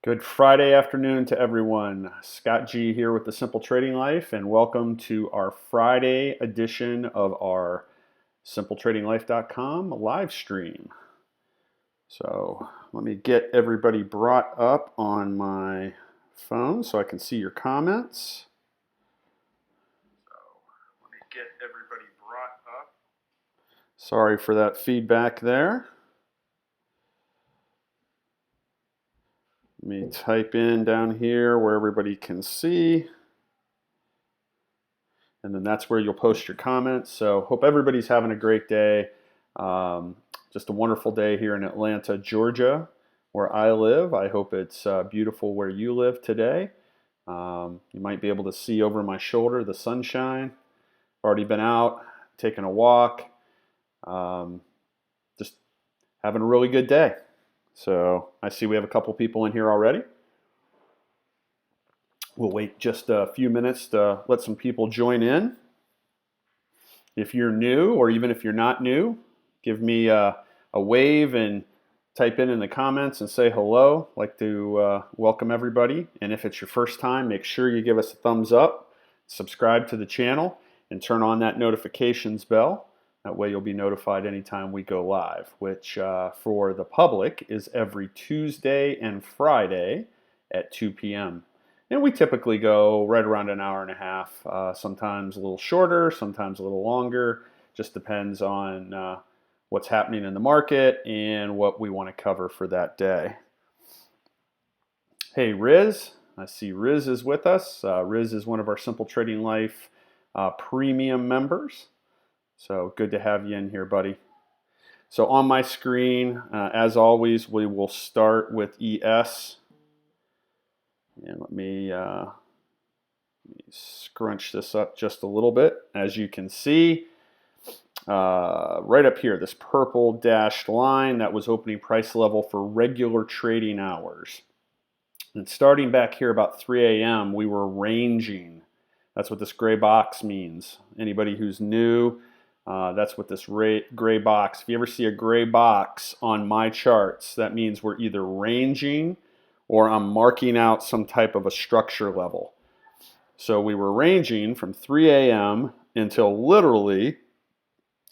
Good Friday afternoon to everyone. Scott G here with the Simple Trading Life, and welcome to our Friday edition of our SimpleTradingLife.com live stream. So let me get everybody brought up on my phone so I can see your comments. Sorry for that feedback there. Let me type in down here where everybody can see. And then that's where you'll post your comments. So hope everybody's having a great day. Just a wonderful day here in Atlanta, Georgia, where I live. I hope it's beautiful where you live today. You might be able to see over my shoulder the sunshine. Already been out, taking a walk. Just having a really good day. So I see we have a couple people in here already. We'll wait just a few minutes to let some people join in. If you're new, or even if you're not new, give me a wave and type in the comments and say hello. I'd like to welcome everybody. And if it's your first time, make sure you give us a thumbs up, subscribe to the channel, and turn on that notifications bell. That way you'll be notified anytime we go live, which for the public is every Tuesday and Friday at 2 p.m. And we typically go right around an hour and a half, sometimes a little shorter, sometimes a little longer. Just depends on what's happening in the market and what we want to cover for that day. Hey, Riz. I see Riz is with us. Riz is one of our Simple Trading Life premium members. So good to have you in here, buddy. So on my screen, as always, we will start with ES. And let me scrunch this up just a little bit. As you can see, right up here, this purple dashed line, that was opening price level for regular trading hours. And starting back here about 3 a.m., we were ranging. That's what this gray box means. Anybody who's new, that's what this gray box. If you ever see a gray box on my charts, that means we're either ranging or I'm marking out some type of a structure level. So we were ranging from 3 a.m. until literally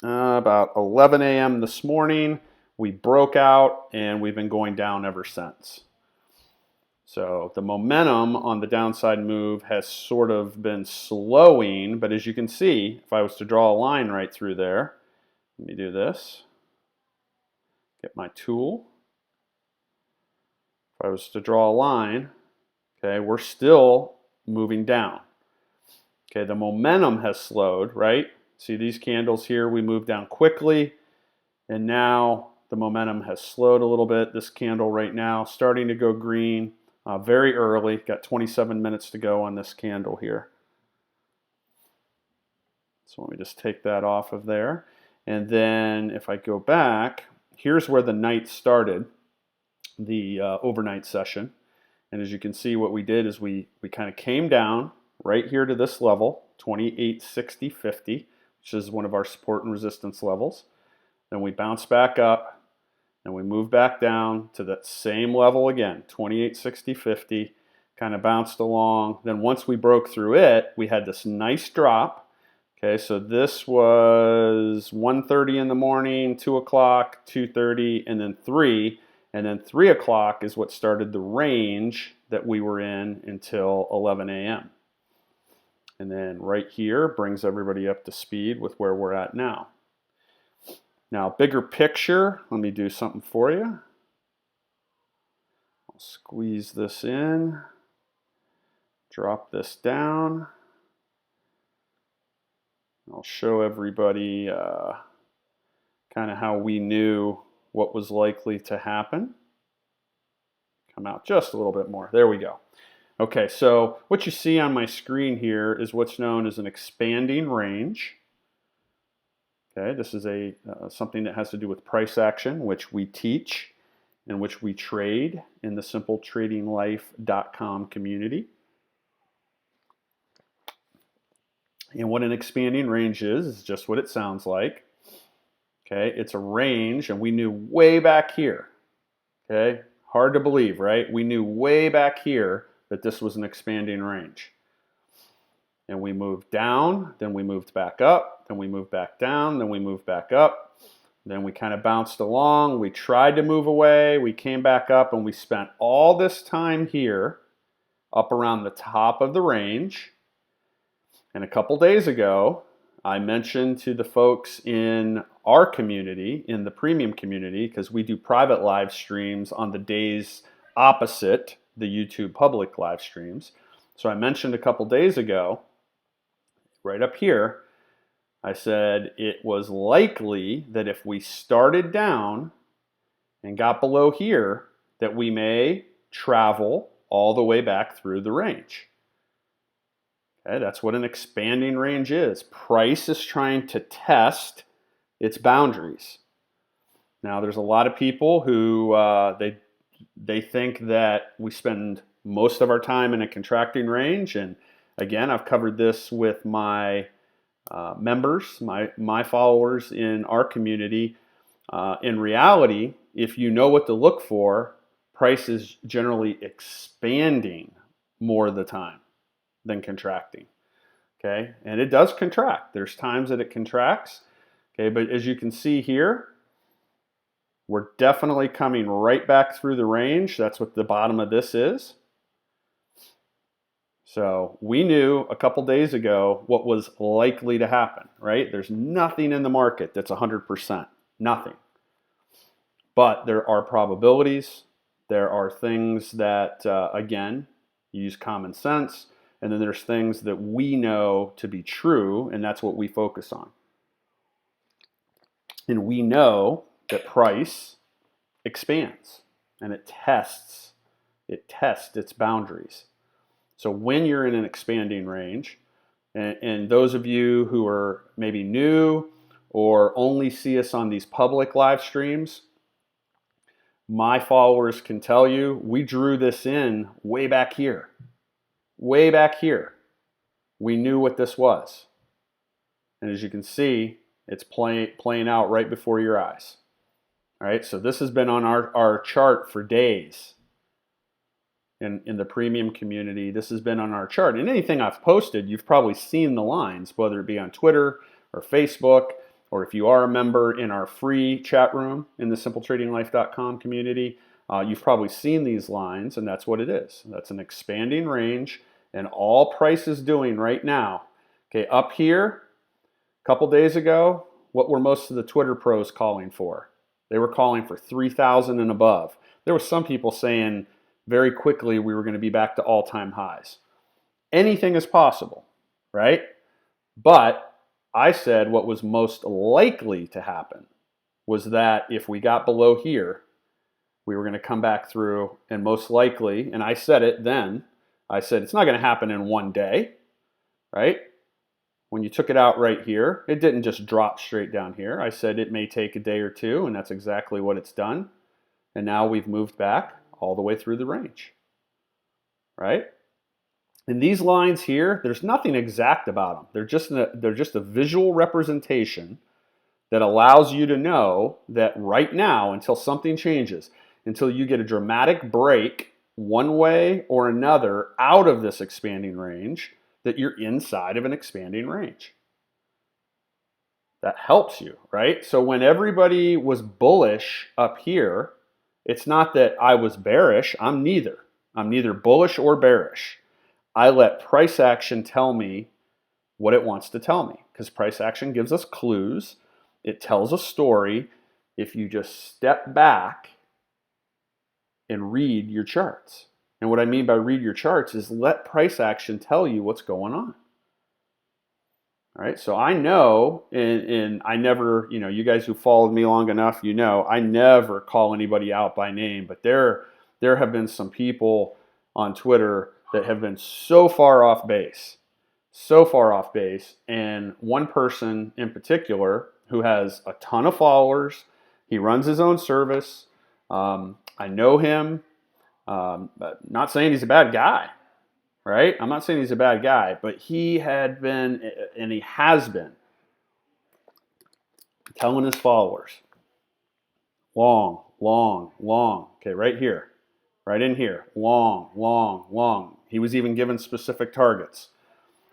about 11 a.m. this morning. We broke out and we've been going down ever since. So the momentum on the downside move has sort of been slowing, but as you can see, if I was to draw a line right through there, let me do this, get my tool. If I was to draw a line, okay, we're still moving down. Okay, the momentum has slowed, right? See these candles here, we moved down quickly, and now the momentum has slowed a little bit. This candle right now starting to go green. Very early, got 27 minutes to go on this candle here. So let me just take that off of there. And then if I go back, here's where the night started, the overnight session. And as you can see, what we did is we kind of came down right here to this level, 2860.50, which is one of our support and resistance levels. Then we bounced back up. And we move back down to that same level again, 2860.50, kind of bounced along. Then once we broke through it, we had this nice drop. Okay, so this was 1:30 in the morning, 2 o'clock, 2:30, and then 3. And then 3 o'clock is what started the range that we were in until 11 a.m. And then right here brings everybody up to speed with where we're at now. Now, bigger picture, let me do something for you. I'll squeeze this in, drop this down. I'll show everybody kind of how we knew what was likely to happen. Come out just a little bit more. There we go. Okay, so what you see on my screen here is what's known as an expanding range. Okay, this is something that has to do with price action, which we teach and which we trade in the SimpleTradingLife.com community. And what an expanding range is just what it sounds like. Okay, it's a range, and we knew way back here. Okay, Hard to believe, right? We knew way back here that this was an expanding range. And we moved down, then we moved back up, then we moved back down, then we moved back up. Then we kind of bounced along. We tried to move away. We came back up, and we spent all this time here up around the top of the range. And a couple days ago, I mentioned to the folks in our community, in the premium community, because we do private live streams on the days opposite the YouTube public live streams. So I mentioned a couple days ago, right up here, I said it was likely that if we started down and got below here, that we may travel all the way back through the range. Okay, that's what an expanding range is. Price is trying to test its boundaries. Now, there's a lot of people who they think that we spend most of our time in a contracting range, and again, I've covered this with my members, my followers in our community. In reality, if you know what to look for, price is generally expanding more of the time than contracting. Okay, and it does contract. There's times that it contracts. Okay, but as you can see here, we're definitely coming right back through the range. That's what the bottom of this is. So we knew a couple days ago what was likely to happen, right? There's nothing in the market that's 100%, nothing. But there are probabilities. There are things that, again, use common sense. And then there's things that we know to be true, and that's what we focus on. And we know that price expands, and it tests its boundaries. So when you're in an expanding range, and those of you who are maybe new or only see us on these public live streams, my followers can tell you we drew this in way back here. Way back here. We knew what this was. And as you can see, it's playing out right before your eyes. All right, so this has been on our chart for days. In the premium community, this has been on our chart. And anything I've posted, you've probably seen the lines, whether it be on Twitter or Facebook, or if you are a member in our free chat room in the simpletradinglife.com community, you've probably seen these lines, and that's what it is. That's an expanding range, and all price is doing right now. Okay, up here, a couple days ago, what were most of the Twitter pros calling for? They were calling for 3,000 and above. There were some people saying very quickly we were going to be back to all-time highs. Anything is possible, right? But I said what was most likely to happen was that if we got below here, we were going to come back through, and most likely, and I said it then, I said it's not going to happen in one day, right? When you took it out right here, it didn't just drop straight down here. I said it may take a day or two, and that's exactly what it's done. And now we've moved back all the way through the range, right? And these lines here, there's nothing exact about them. They're just a visual representation that allows you to know that right now, until something changes, until you get a dramatic break one way or another out of this expanding range, that you're inside of an expanding range. That helps you, right? So when everybody was bullish up here, it's not that I was bearish. I'm neither. I'm neither bullish or bearish. I let price action tell me what it wants to tell me, because price action gives us clues. It tells a story if you just step back and read your charts. And what I mean by read your charts is let price action tell you what's going on. All right, so I know, and I never, you guys who followed me long enough, I never call anybody out by name, but there have been some people on Twitter that have been so far off base, and one person in particular who has a ton of followers, he runs his own service, I know him, not saying he's a bad guy, right? I'm not saying he's a bad guy, but he had been, and he has been, telling his followers, long, okay, right here, right in here. Long, long, long. He was even given specific targets.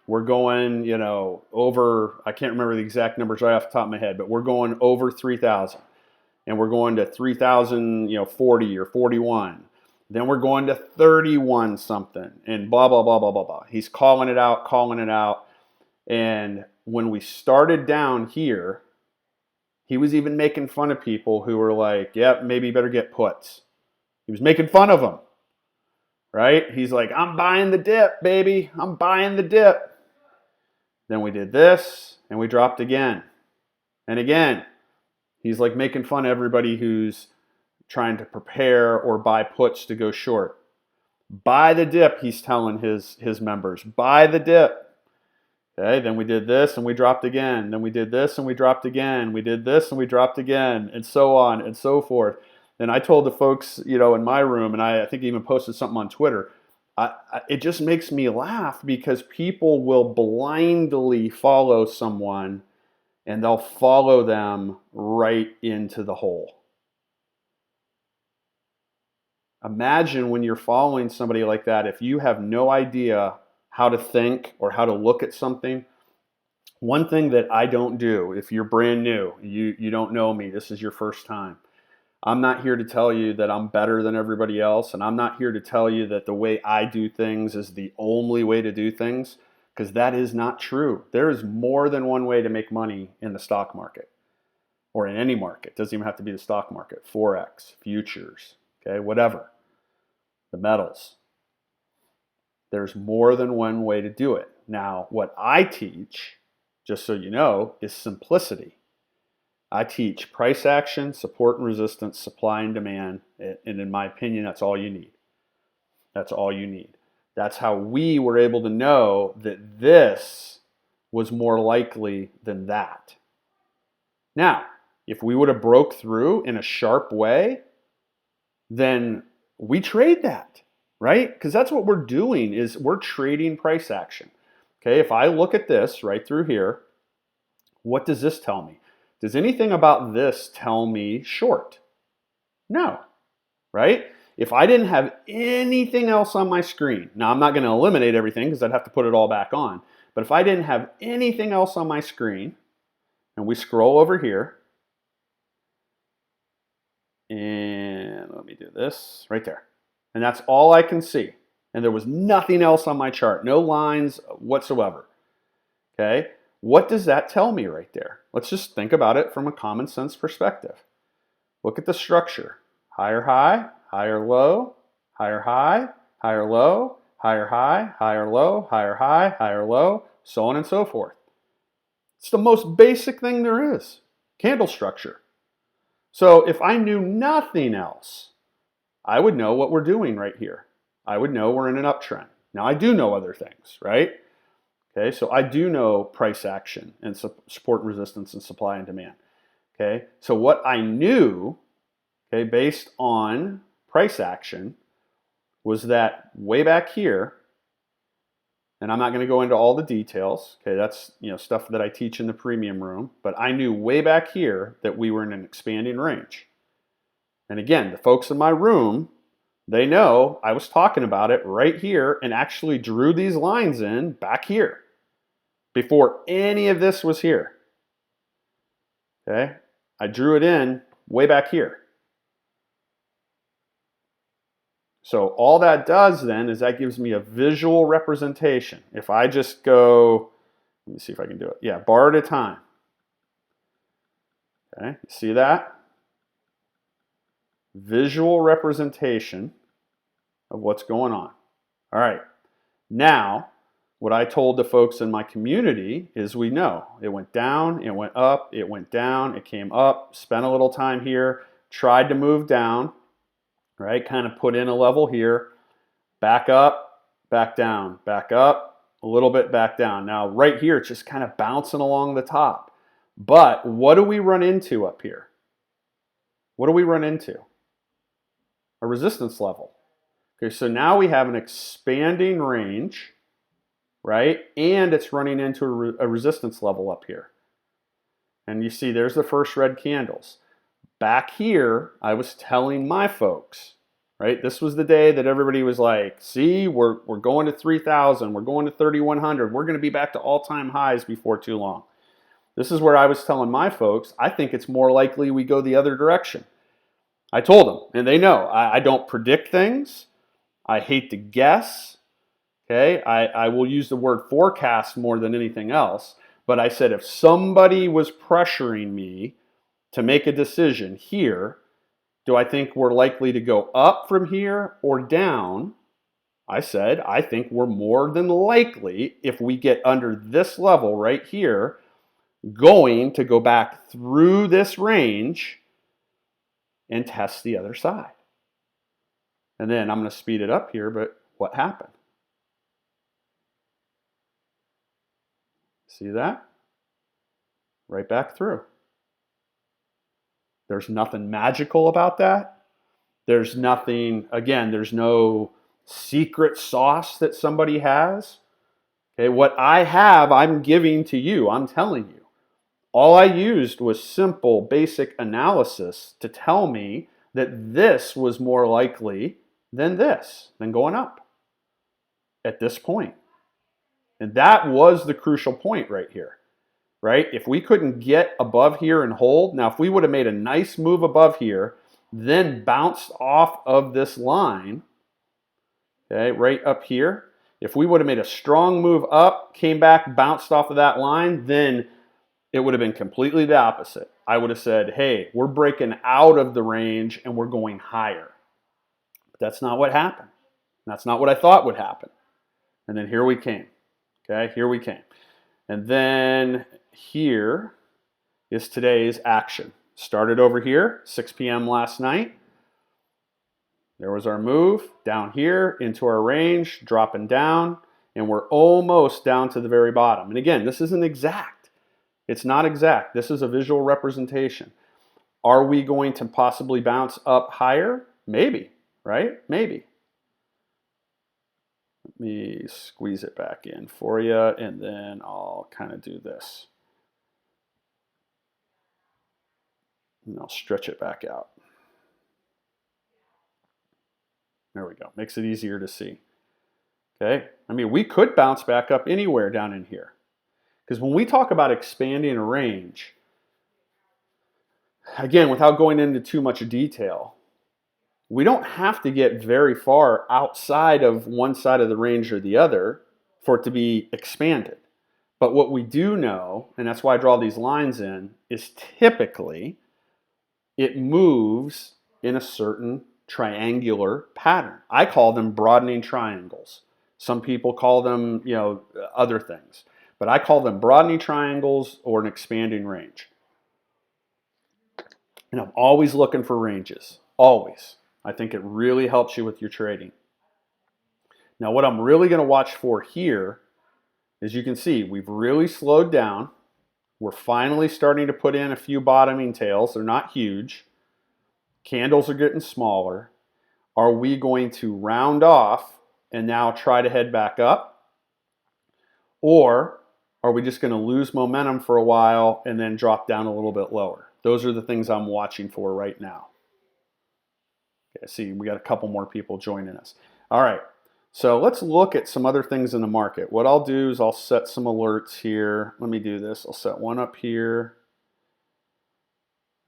We're going, you know, over, I can't remember the exact numbers right off the top of my head, but we're going over 3,000. And we're going to 3,000, you know, 40 or 41. Then we're going to 31 something and blah, blah, blah, blah, blah, blah. He's calling it out, calling it out. And when we started down here, he was even making fun of people who were like, yep, maybe you better get puts. He was making fun of them, right? He's like, I'm buying the dip, baby. I'm buying the dip. Then we did this, and we dropped again. And again, he's like making fun of everybody who's trying to prepare or buy puts to go short. Buy the dip, he's telling his members. Buy the dip. Okay, then we did this and we dropped again. Then we did this and we dropped again. We did this and we dropped again, and so on and so forth. And I told the folks, you know, in my room, and I think even posted something on Twitter, it just makes me laugh because people will blindly follow someone and they'll follow them right into the hole. Imagine when you're following somebody like that, if you have no idea how to think or how to look at something. One thing that I don't do, if you're brand new, you don't know me, this is your first time. I'm not here to tell you that I'm better than everybody else, and I'm not here to tell you that the way I do things is the only way to do things, because that is not true. There is more than one way to make money in the stock market or in any market. It doesn't even have to be the stock market. Forex, futures, okay, whatever. The metals. There's more than one way to do it. Now, what I teach, just so you know, is simplicity. I teach price action, support and resistance, supply and demand, and in my opinion, that's all you need. That's all you need. That's how we were able to know that this was more likely than that. Now, if we would have broke through in a sharp way, then we trade that. Right? Because that's what we're doing, is we're trading price action. Okay, if I look at this right through here, what does this tell me? Does anything about this tell me short? No, right? If I didn't have anything else on my screen, now I'm not going to eliminate everything because I'd have to put it all back on, but if I didn't have anything else on my screen, and we scroll over here, and let me do this right there. And that's all I can see. And there was nothing else on my chart, no lines whatsoever. Okay, what does that tell me right there? Let's just think about it from a common sense perspective. Look at the structure. Higher high, higher low, higher high, higher low, higher high, higher low, higher high, higher low, so on and so forth. It's the most basic thing there is. Candle structure. So if I knew nothing else, I would know what we're doing right here. I would know we're in an uptrend. Now I do know other things, right? Okay, so I do know price action and support and resistance and supply and demand. Okay, so what I knew, okay, based on price action was that way back here, and I'm not going to go into all the details, okay, that's, you know, stuff that I teach in the premium room, but I knew way back here that we were in an expanding range. And again, the folks in my room, they know I was talking about it right here and actually drew these lines in back here before any of this was here. Okay, I drew it in way back here. So all that does then is that gives me a visual representation. If I just go, let me see if I can do it. Yeah, bar at a time. Okay, you see that? Visual representation of what's going on. All right, now what I told the folks in my community is we know it went down, it went up, it went down, it came up, spent a little time here, tried to move down, right? Kind of put in a level here, back up, back down, back up, a little bit back down. Now right here, it's just kind of bouncing along the top. But what do we run into up here? What do we run into? A resistance level. Okay, so now we have an expanding range, right? And it's running into a resistance level up here. And you see there's the first red candles. Back here, I was telling my folks, right? This was the day that everybody was like, see, we're going to 3,000, we're going to 3,100, we're going to be back to all-time highs before too long. This is where I was telling my folks, I think it's more likely we go the other direction. I told them, and they know, I don't predict things. I hate to guess. Okay, I will use the word forecast more than anything else. But I said if somebody was pressuring me to make a decision here, do I think we're likely to go up from here or down? I said, I think we're more than likely, if we get under this level right here, going to go back through this range and test the other side. And then I'm going to speed it up here, but what happened? See that? Right back through. There's nothing magical about that. There's nothing, again, there's no secret sauce that somebody has. Okay, what I have, I'm giving to you. I'm telling you. All I used was simple, basic analysis to tell me that this was more likely than this, than going up at this point. And that was the crucial point right here, right? If we couldn't get above here and hold, now if we would have made a nice move above here, then bounced off of this line, okay, right up here, if we would have made a strong move up, came back, bounced off of that line, then it would have been completely the opposite. I would have said, hey, we're breaking out of the range and we're going higher. But that's not what happened. That's not what I thought would happen. And then here we came. Okay, here we came. And then here is today's action. Started over here, 6 p.m. last night. There was our move down here into our range, dropping down, and we're almost down to the very bottom. And again, this isn't exact. It's not exact. This is a visual representation. Are we going to possibly bounce up higher? Maybe, right? Maybe. Let me squeeze it back in for you, and then I'll kind of do this. And I'll stretch it back out. There we go. Makes it easier to see. Okay? I mean, we could bounce back up anywhere down in here. Because when we talk about expanding a range, again, without going into too much detail, we don't have to get very far outside of one side of the range or the other for it to be expanded. But what we do know, and that's why I draw these lines in, is typically it moves in a certain triangular pattern. I call them broadening triangles. Some people call them, other things. But I call them broadening triangles or an expanding range. And I'm always looking for ranges. Always. I think it really helps you with your trading. Now, what I'm really going to watch for here is you can see we've really slowed down. We're finally starting to put in a few bottoming tails. They're not huge. Candles are getting smaller. Are we going to round off and now try to head back up? Or are we just going to lose momentum for a while and then drop down a little bit lower? Those are the things I'm watching for right now. Okay, see, we got a couple more people joining us. All right, so let's look at some other things in the market. What I'll do is I'll set some alerts here. Let me do this. I'll set one up here,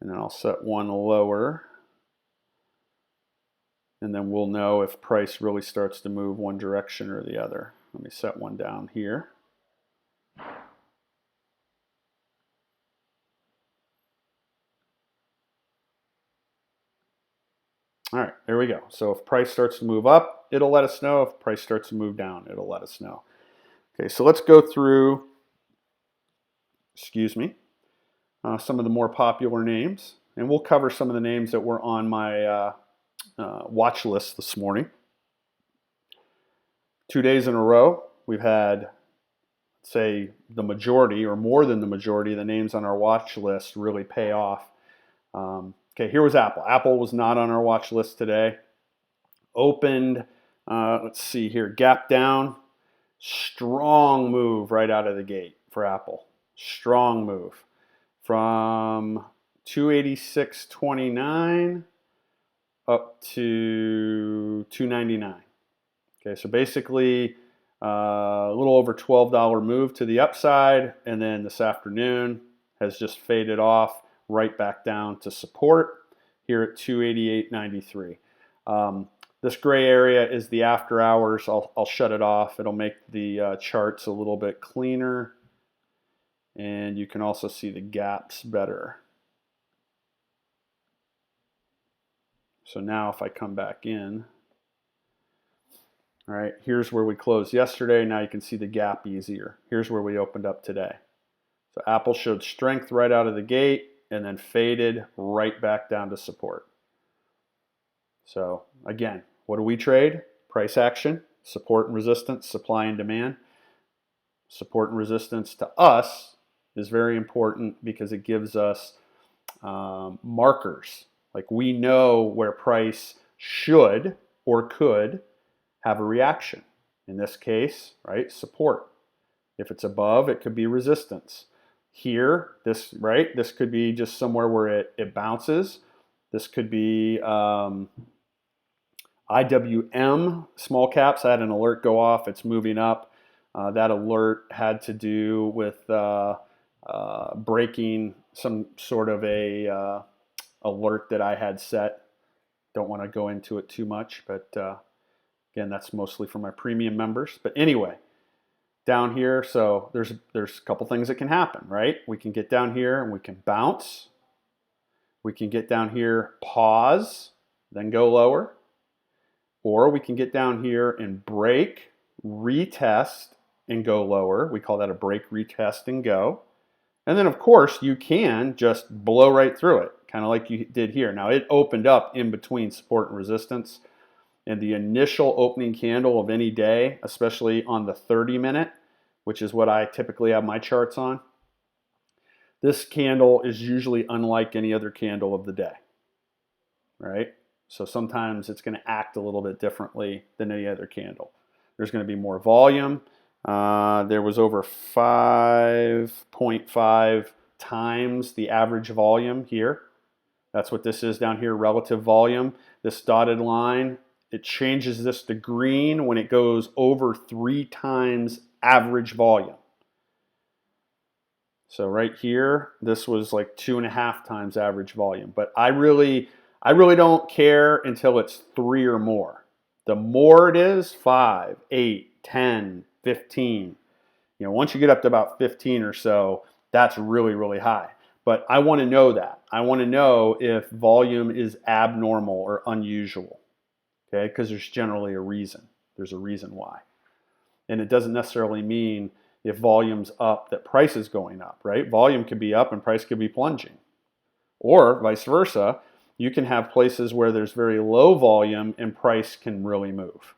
and then I'll set one lower. And then we'll know if price really starts to move one direction or the other. Let me set one down here. All right, there we go. So if price starts to move up, it'll let us know. If price starts to move down, it'll let us know. Okay, so let's go through, some of the more popular names. And we'll cover some of the names that were on my watch list this morning. 2 days in a row, we've had, say, the majority or more than the majority of the names on our watch list really pay off. Okay, here was Apple. Apple was not on our watch list today. Opened, let's see here, gap down. Strong move right out of the gate for Apple. Strong move. From 286.29 up to $2.99. Okay, so basically a little over $12 move to the upside, and then this afternoon has just faded off right back down to support here at 288.93. This gray area is the after hours. I'll shut it off. It'll make the charts a little bit cleaner, and you can also see the gaps better. So now if I come back in, all right, here's where we closed yesterday. Now you can see the gap easier. Here's where we opened up today. So Apple showed strength right out of the gate and then faded right back down to support. So again, what do we trade? Price action, support and resistance, supply and demand. Support and resistance to us is very important because it gives us markers. Like we know where price should or could have a reaction. In this case, right, support. If it's above, it could be resistance. Here, this could be just somewhere where it bounces. This could be IWM, small caps. I had an alert go off. It's moving up. That alert had to do with breaking some sort of a alert that I had set. Don't want to go into it too much, but again, that's mostly for my premium members. But anyway, down here, so there's a couple things that can happen, right? We can get down here and we can bounce. We can get down here, pause, then go lower. Or we can get down here and break, retest, and go lower. We call that a break, retest, and go. And then, of course, you can just blow right through it, kind of like you did here. Now, it opened up in between support and resistance. And the initial opening candle of any day, especially on the 30-minute, which is what I typically have my charts on, this candle is usually unlike any other candle of the day, right? So sometimes it's going to act a little bit differently than any other candle. There's going to be more volume. There was over 5.5 times the average volume here. That's what this is down here, relative volume. This dotted line, it changes this to green when it goes over 3 times average volume. So right here, this was like 2.5 times average volume. But I really don't care until it's 3 or more. The more it is, 5, 8, 10, 15. You know, once you get up to about 15 or so, that's really, really high. But I want to know that. I want to know if volume is abnormal or unusual. Okay, because there's generally a reason. There's a reason why. And it doesn't necessarily mean if volume's up that price is going up, right? Volume could be up and price could be plunging. Or vice versa, you can have places where there's very low volume and price can really move.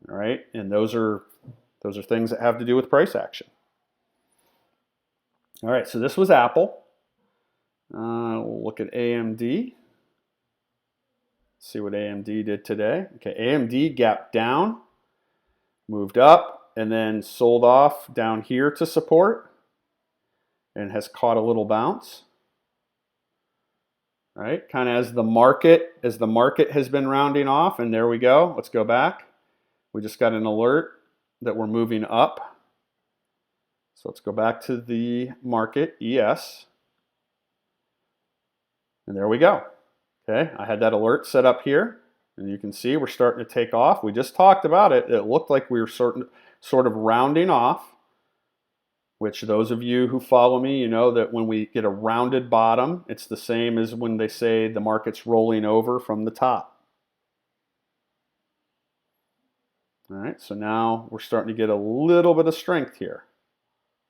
All right, and those are things that have to do with price action. All right, so this was Apple. We'll look at AMD. See what AMD did today. Okay, AMD gapped down, moved up, and then sold off down here to support and has caught a little bounce. Right, kind of as the market has been rounding off, and there we go. Let's go back. We just got an alert that we're moving up. So let's go back to the market, ES. And there we go. Okay, I had that alert set up here, and you can see we're starting to take off. We just talked about it. It looked like we were sort of rounding off, which those of you who follow me, you know that when we get a rounded bottom, it's the same as when they say the market's rolling over from the top. All right, so now we're starting to get a little bit of strength here.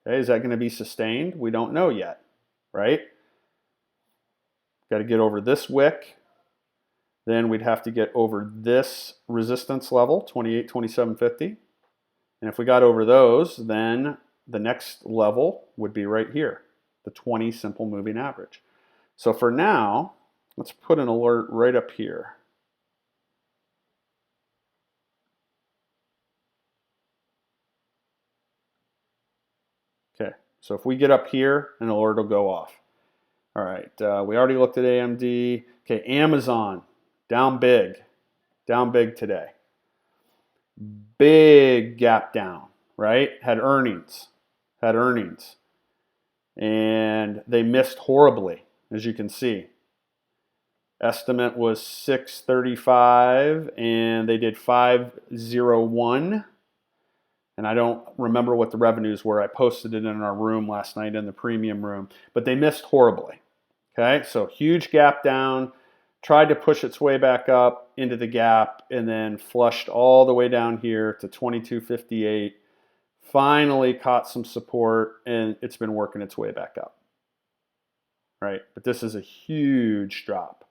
Okay, is that going to be sustained? We don't know yet, right? Got to get over this wick. Then we'd have to get over this resistance level, 28, 27.50. And if we got over those, then the next level would be right here, the 20 simple moving average. So for now, let's put an alert right up here. Okay, so if we get up here, an alert will go off. All right, we already looked at AMD. Okay, Amazon, down big today. Big gap down, right? Had earnings. And they missed horribly, as you can see. Estimate was 635, and they did 501. And I don't remember what the revenues were. I posted it in our room last night in the premium room, but they missed horribly. Okay, so huge gap down, tried to push its way back up into the gap, and then flushed all the way down here to 2258. Finally caught some support, and it's been working its way back up. Right, but this is a huge drop.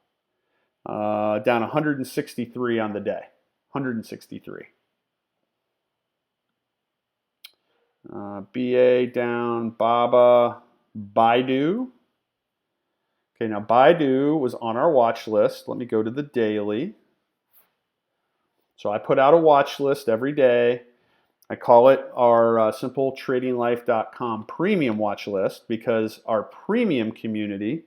Down 163 on the day. 163. BA down, Baba, Baidu. Okay, now Baidu was on our watch list. Let me go to the daily. So I put out a watch list every day. I call it our simpletradinglife.com premium watch list because our premium community,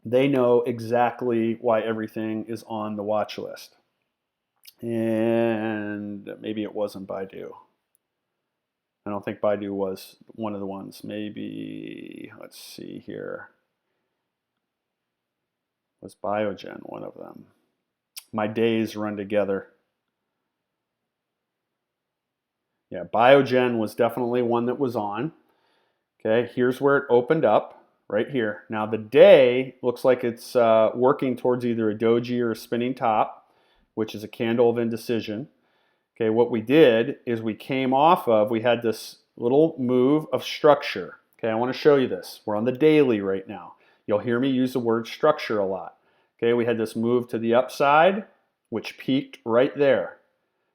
they know exactly why everything is on the watch list. And maybe it wasn't Baidu. I don't think Baidu was one of the ones. Maybe, let's see here. Was Biogen one of them? My days run together. Yeah, Biogen was definitely one that was on. Okay, here's where it opened up, right here. Now the day looks like it's working towards either a doji or a spinning top, which is a candle of indecision. Okay, what we did is we came off of, we had this little move of structure. Okay, I want to show you this. We're on the daily right now. You'll hear me use the word structure a lot. Okay, we had this move to the upside, which peaked right there.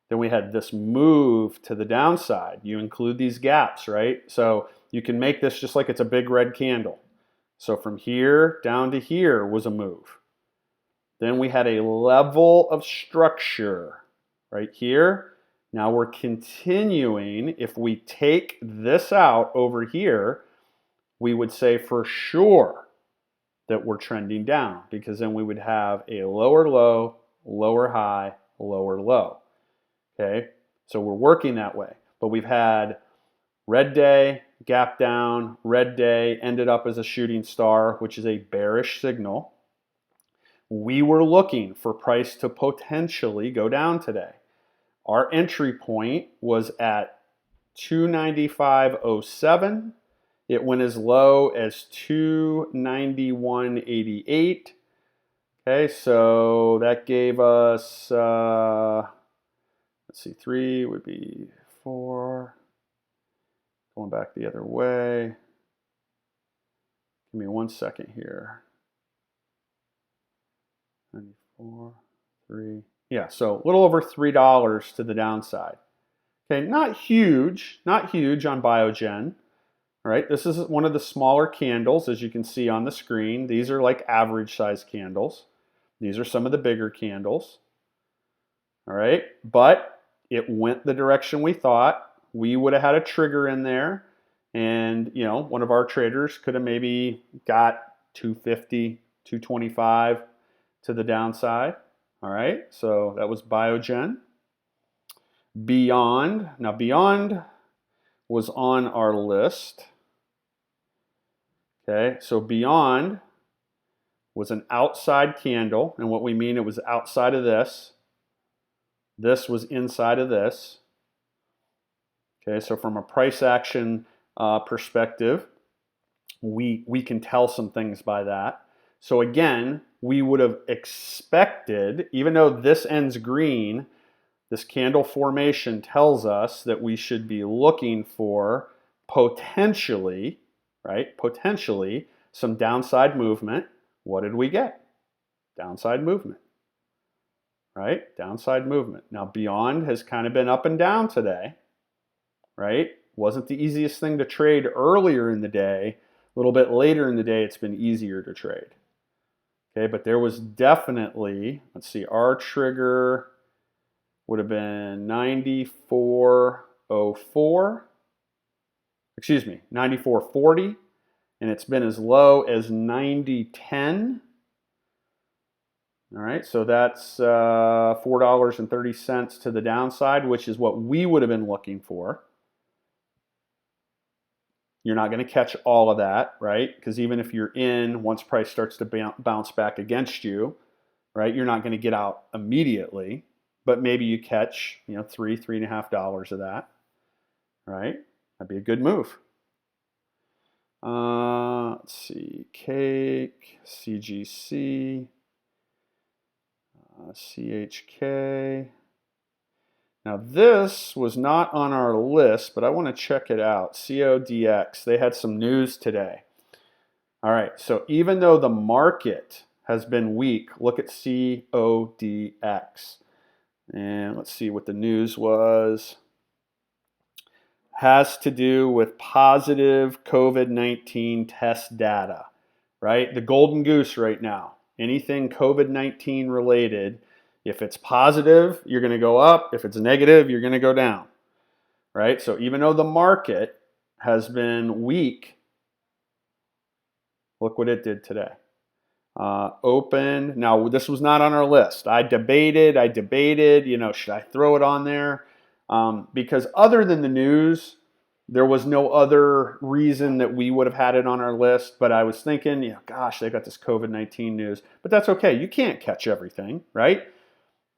Then we had this move to the downside. You include these gaps, right? So you can make this just like it's a big red candle. So from here down to here was a move. Then we had a level of structure right here. Now we're continuing. If we take this out over here, we would say for sure that we're trending down because then we would have a lower low, lower high, lower low. Okay, so we're working that way. But we've had red day, gap down, red day, ended up as a shooting star, which is a bearish signal. We were looking for price to potentially go down today. Our entry point was at 295.07. It went as low as 291.88. Okay, so that gave us, let's see, 3 would be 4. Going back the other way. Give me 1 second here. 94, 3. Yeah, so a little over $3 to the downside. Okay, not huge on Biogen. All right, this is one of the smaller candles, as you can see on the screen. These are like average size candles. These are some of the bigger candles. All right, but it went the direction we thought. We would have had a trigger in there, and you know, one of our traders could have maybe got 250, 225 to the downside. All right, so that was Biogen. Beyond. Now Beyond was on our list. Okay, so Beyond was an outside candle, and what we mean, it was outside of this. This was inside of this. Okay, so from a price action perspective, we can tell some things by that. So again, we would have expected, even though this ends green, this candle formation tells us that we should be looking for potentially, right? Potentially some downside movement. What did we get? Downside movement, right? Downside movement. Now Beyond has kind of been up and down today, right? Wasn't the easiest thing to trade earlier in the day. A little bit later in the day, it's been easier to trade. Okay, but there was definitely, let's see, our trigger would have been 94.04, excuse me, 94.40, and it's been as low as 90.10. All right, so that's $4.30 to the downside, which is what we would have been looking for. You're not going to catch all of that, right? Because even if you're in, once price starts to bounce back against you, right, you're not going to get out immediately, but maybe you catch, $3.5 of that, right? That'd be a good move. Let's see, cake, CGC, CHK. Now this was not on our list, but I want to check it out. CODX, they had some news today. All right, so even though the market has been weak, look at CODX. And let's see what the news was. Has to do with positive COVID-19 test data, right? The golden goose right now. Anything COVID-19 related, if it's positive, you're going to go up. If it's negative, you're going to go down, right? So even though the market has been weak, look what it did today. Open. Now, this was not on our list. I debated, should I throw it on there? Because other than the news, there was no other reason that we would have had it on our list. But I was thinking, gosh, they got this COVID-19 news. But that's okay. You can't catch everything, right?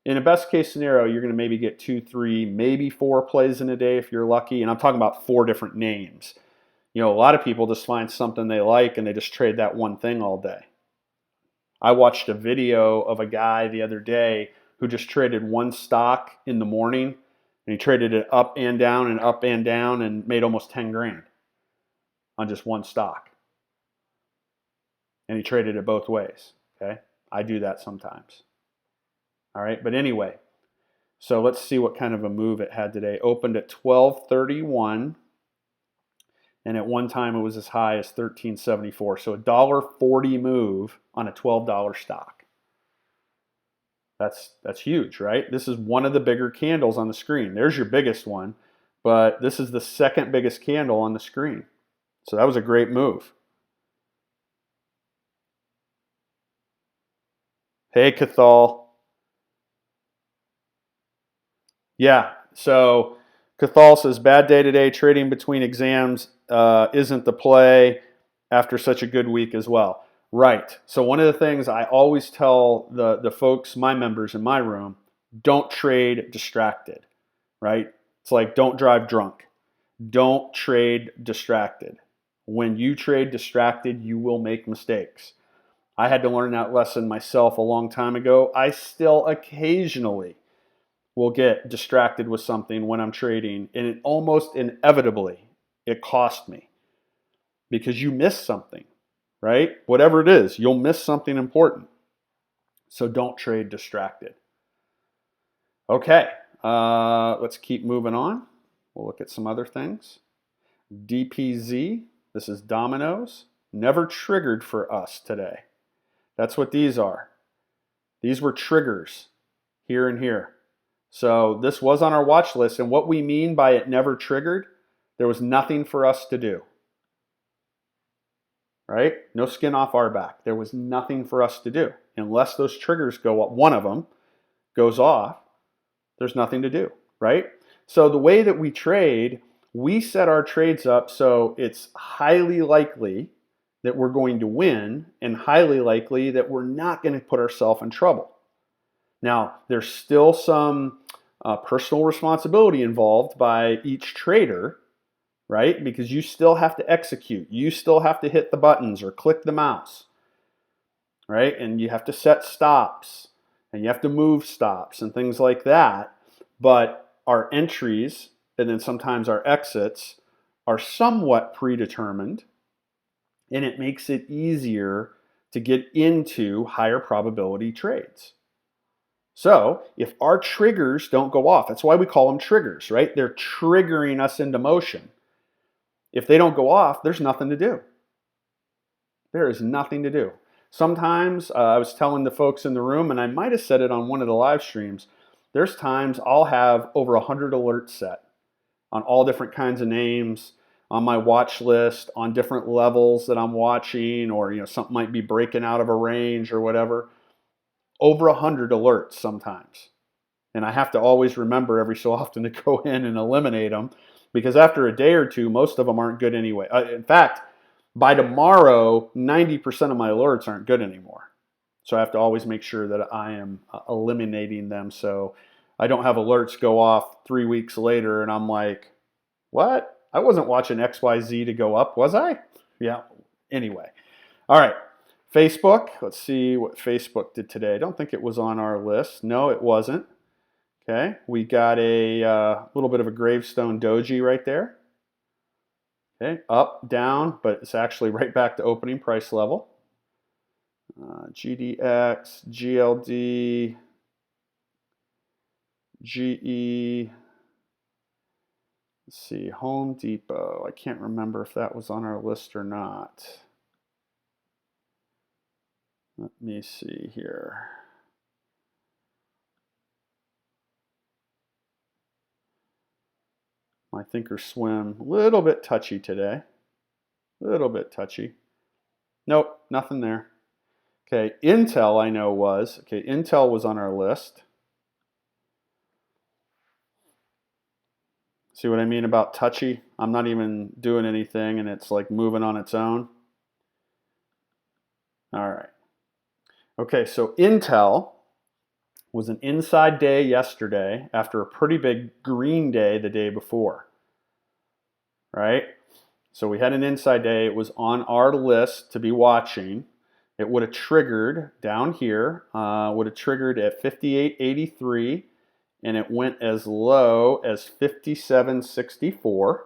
In a best case scenario, you're going to maybe get 2, 3, maybe 4 plays in a day if you're lucky. And I'm talking about 4 different names. A lot of people just find something they like and they just trade that one thing all day. I watched a video of a guy the other day who just traded one stock in the morning, and he traded it up and down and up and down and made almost 10 grand on just one stock. And he traded it both ways, okay? I do that sometimes. All right, but anyway, so let's see what kind of a move it had today. Opened at 12.31. And at one time it was as high as $13.74. So a $1.40 move on a $12 stock. That's huge, right? This is one of the bigger candles on the screen. There's your biggest one, but this is the second biggest candle on the screen. So that was a great move. Hey, Cathal. Yeah, so Cathal says, bad day today, trading between exams isn't the play after such a good week as well. Right. So one of the things I always tell the folks, my members in my room, don't trade distracted, right? It's like don't drive drunk. Don't trade distracted. When you trade distracted, you will make mistakes. I had to learn that lesson myself a long time ago. I still occasionally will get distracted with something when I'm trading, and it almost inevitably it cost me because you miss something, right? Whatever it is, you'll miss something important. So don't trade distracted. Okay, let's keep moving on. We'll look at some other things. DPZ, this is Domino's, never triggered for us today. That's what these are. These were triggers here and here. So this was on our watch list, and what we mean by it never triggered, there was nothing for us to do, right? No skin off our back. There was nothing for us to do. Unless those triggers go up, one of them goes off, there's nothing to do, right? So the way that we trade, we set our trades up so it's highly likely that we're going to win and highly likely that we're not going to put ourselves in trouble. Now, there's still some personal responsibility involved by each trader, right? Because you still have to execute. You still have to hit the buttons or click the mouse, right? And you have to set stops and you have to move stops and things like that. But our entries and then sometimes our exits are somewhat predetermined, and it makes it easier to get into higher probability trades. So if our triggers don't go off, that's why we call them triggers, right? They're triggering us into motion. If they don't go off, there's nothing to do. There is nothing to do. Sometimes I was telling the folks in the room, and I might have said it on one of the live streams, there's times I'll have over 100 alerts set on all different kinds of names, on my watch list on different levels that I'm watching, or something might be breaking out of a range or whatever. Over 100 alerts sometimes. And I have to always remember every so often to go in and eliminate them, because after a day or two, most of them aren't good anyway. In fact, by tomorrow, 90% of my alerts aren't good anymore. So I have to always make sure that I am eliminating them, so I don't have alerts go off 3 weeks later and I'm like, what? I wasn't watching XYZ to go up, was I? Yeah, anyway. All right, Facebook. Let's see what Facebook did today. I don't think it was on our list. No, it wasn't. Okay, we got a little bit of a gravestone doji right there. Okay, up, down, but it's actually right back to opening price level. GDX, GLD, GE. Let's see, Home Depot. I can't remember if that was on our list or not. Let me see here. My Thinkorswim, a little bit touchy today. A little bit touchy. Nope, nothing there. Okay, Intel I know was. Okay, Intel was on our list. See what I mean about touchy? I'm not even doing anything and it's like moving on its own. All right. Okay, so Intel was an inside day yesterday after a pretty big green day the day before, right? So we had an inside day. It was on our list to be watching. It would have triggered down here, would have triggered at 58.83, and it went as low as 57.64.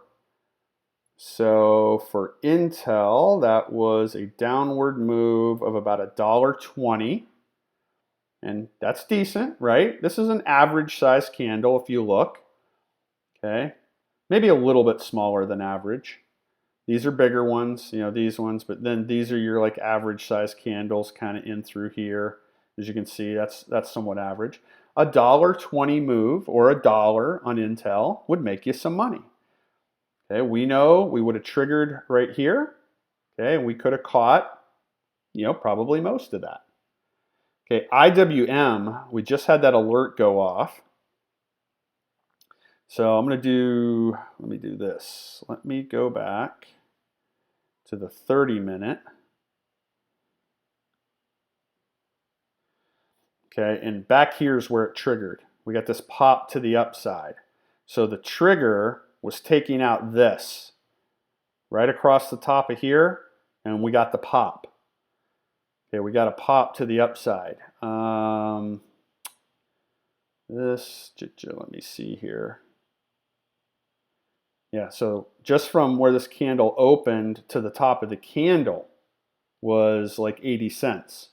So for Intel, that was a downward move of about $1.20. And that's decent, right? This is an average size candle if you look. Okay, maybe a little bit smaller than average. These are bigger ones, these ones, but then these are your like average size candles kind of in through here. As you can see, that's somewhat average. $1.20 move or $1 on Intel would make you some money. Okay, we know we would have triggered right here. Okay, and we could have caught, probably most of that. Okay, IWM, we just had that alert go off. So let me do this. Let me go back to the 30-minute. Okay, and back here's where it triggered. We got this pop to the upside. So the trigger was taking out this right across the top of here, and we got the pop. Okay, we got a pop to the upside. Let me see here. Yeah, so just from where this candle opened to the top of the candle was like 80 cents.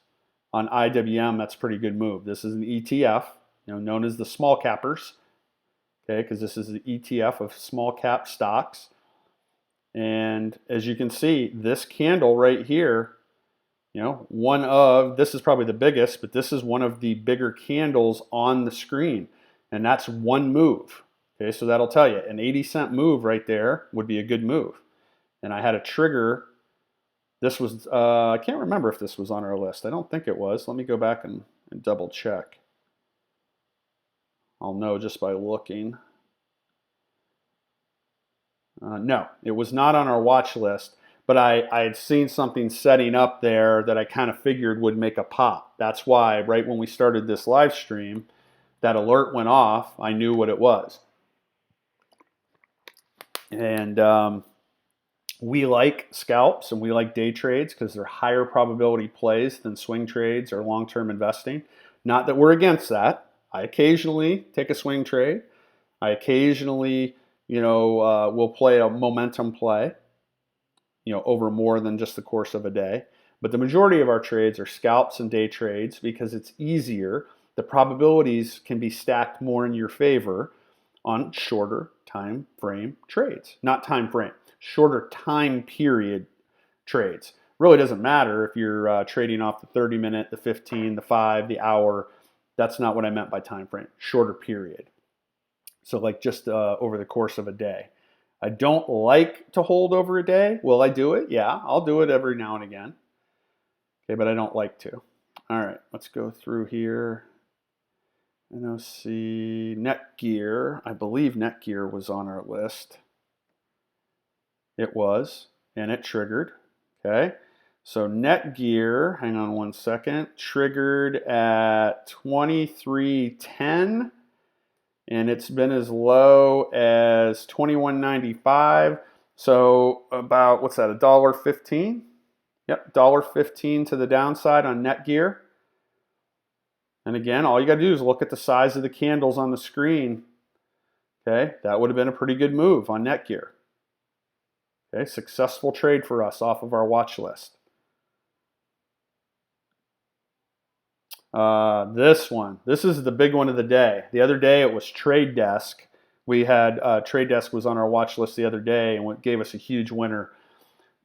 On IWM, that's a pretty good move. This is an ETF, known as the small cappers. Okay, because this is the ETF of small cap stocks. And as you can see, this candle right here, this is probably the biggest, but this is one of the bigger candles on the screen. And that's one move. Okay, so that'll tell you an 80-cent move right there would be a good move. And I had a trigger. This was, I can't remember if this was on our list. I don't think it was. Let me go back and double check. I'll know just by looking. No, it was not on our watch list, but I had seen something setting up there that I kind of figured would make a pop. That's why right when we started this live stream, that alert went off. I knew what it was. And we like scalps and we like day trades because they're higher probability plays than swing trades or long-term investing. Not that we're against that. I occasionally take a swing trade. I occasionally, will play a momentum play, over more than just the course of a day. But the majority of our trades are scalps and day trades because it's easier. The probabilities can be stacked more in your favor on shorter time frame trades. Not time frame, shorter time period trades. Really doesn't matter if you're trading off the 30-minute, the 15, the 5, the hour. That's not what I meant by time frame. Shorter period. So like just over the course of a day. I don't like to hold over a day. Will I do it? Yeah, I'll do it every now and again. Okay, but I don't like to. All right, let's go through here. NOC, Netgear. I believe Netgear was on our list. It was, and it triggered. Okay, so Netgear, hang on one second, triggered at 23.10, and it's been as low as 21.95. So about, what's that, $1.15? Yep, $1.15 to the downside on Netgear. And again, all you got to do is look at the size of the candles on the screen. Okay, that would have been a pretty good move on Netgear. Okay, successful trade for us off of our watch list. This one, this is the big one of the day. The other day it was Trade Desk. We had Trade Desk was on our watch list the other day and gave us a huge winner.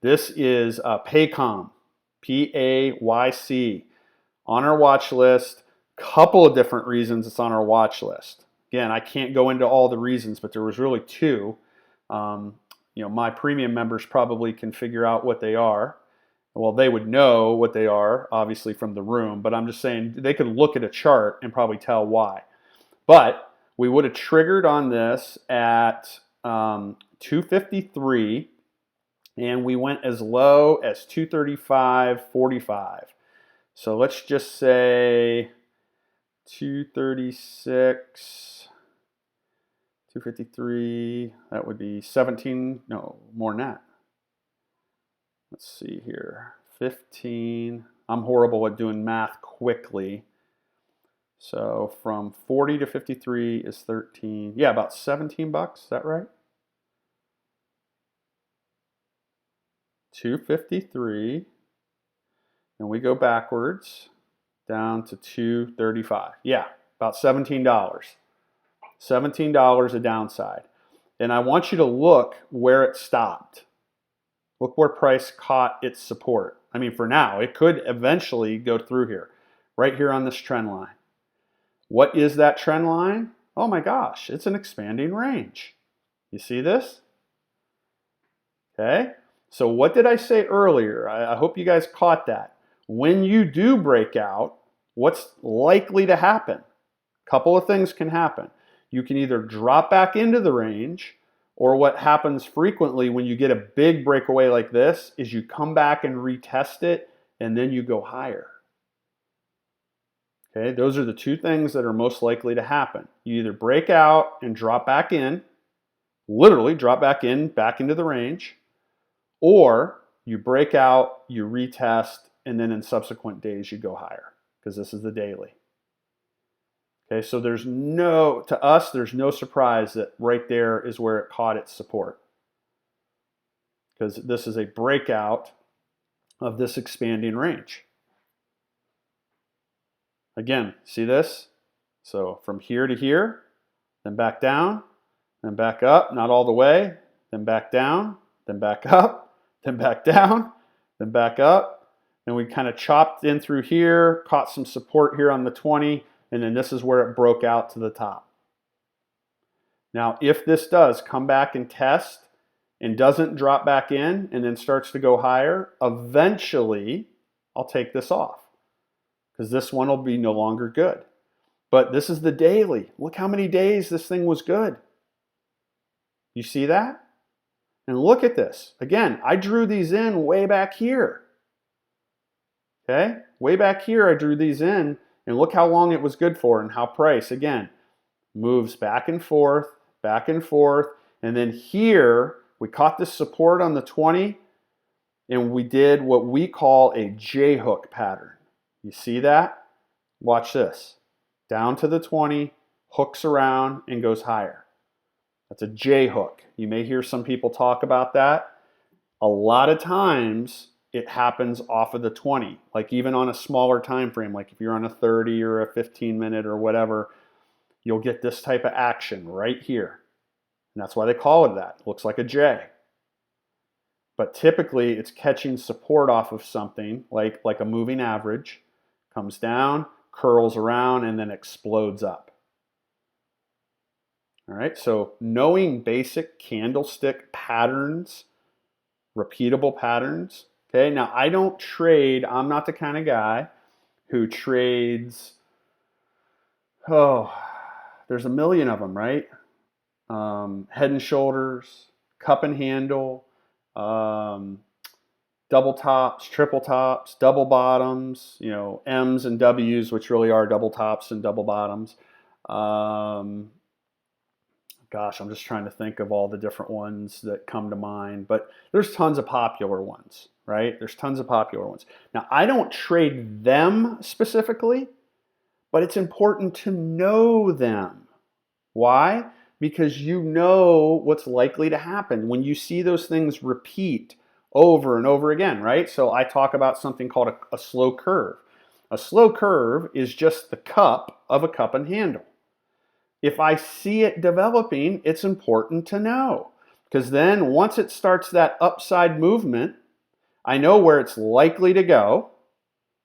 This is Paycom, Payc, on our watch list. Couple of different reasons it's on our watch list. Again, I can't go into all the reasons, but there was really two. My premium members probably can figure out what they are. Well, they would know what they are, obviously, from the room, but I'm just saying they could look at a chart and probably tell why. But we would have triggered on this at 253, and we went as low as 235.45. So let's just say 236, 253, that would be 17, no, more than that. Let's see here, 15. I'm horrible at doing math quickly. So from 40 to 53 is 13. Yeah, about 17 bucks, is that right? 253, and we go backwards down to 235. Yeah, about $17. $17 a downside. And I want you to look where it stopped. Look where price caught its support. I mean, for now, it could eventually go through here, right here on this trend line. What is that trend line? Oh my gosh, it's an expanding range. You see this? Okay, so what did I say earlier? I hope you guys caught that. When you do break out, what's likely to happen? A couple of things can happen. You can either drop back into the range, or what happens frequently when you get a big breakaway like this is you come back and retest it, and then you go higher. Okay, those are the two things that are most likely to happen. You either break out and drop back in, literally drop back into the range, or you break out, you retest, and then in subsequent days you go higher, because this is the daily. Okay, so there's no surprise that right there is where it caught its support, because this is a breakout of this expanding range. Again, see this? So from here to here, then back down, then back up, not all the way, then back down, then back up, then back down, then back up, and we kind of chopped in through here, caught some support here on the 20, and then this is where it broke out to the top. Now, if this does come back and test and doesn't drop back in and then starts to go higher, eventually I'll take this off, because this one will be no longer good. But this is the daily. Look how many days this thing was good. You see that? And look at this. Again, I drew these in way back here. Okay? Way back here I drew these in, and look how long it was good for and how price, again, moves back and forth, and then here we caught this support on the 20, and we did what we call a J-hook pattern. You see that? Watch this. Down to the 20, hooks around, and goes higher. That's a J-hook. You may hear some people talk about that. A lot of times it happens off of the 20, like even on a smaller time frame, like if you're on a 30 or a 15 minute or whatever, you'll get this type of action right here. And that's why they call it that. It looks like a J. But typically it's catching support off of something like a moving average, comes down, curls around, and then explodes up. All right, so knowing basic candlestick patterns, repeatable patterns. Okay, now I don't trade, I'm not the kind of guy who trades, oh, there's a million of them, right? Head and shoulders, cup and handle, double tops, triple tops, double bottoms, you know, M's and W's, which really are double tops and double bottoms. Gosh, I'm just trying to think of all the different ones that come to mind, but there's tons of popular ones, right? There's tons of popular ones. Now, I don't trade them specifically, but it's important to know them. Why? Because you know what's likely to happen when you see those things repeat over and over again, right? So I talk about something called a slow curve. A slow curve is just the cup of a cup and handle. If I see it developing, it's important to know, because then once it starts that upside movement, I know where it's likely to go,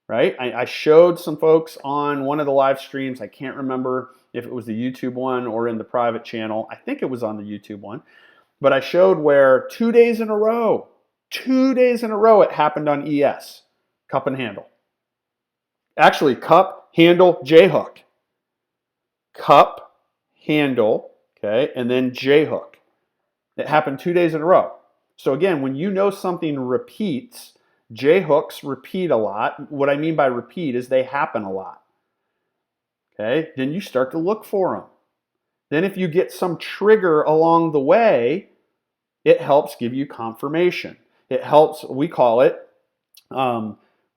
right? I showed some folks on one of the live streams. I can't remember if it was the YouTube one or in the private channel. I think it was on the YouTube one. But I showed where 2 days in a row, it happened on ES, cup and handle. Actually, cup, handle, J-hook. Cup, handle, okay, and then J-hook. It happened 2 days in a row. So again, when you know something repeats, J-hooks repeat a lot. What I mean by repeat is they happen a lot. Okay, then you start to look for them. Then if you get some trigger along the way, it helps give you confirmation. It helps, we call it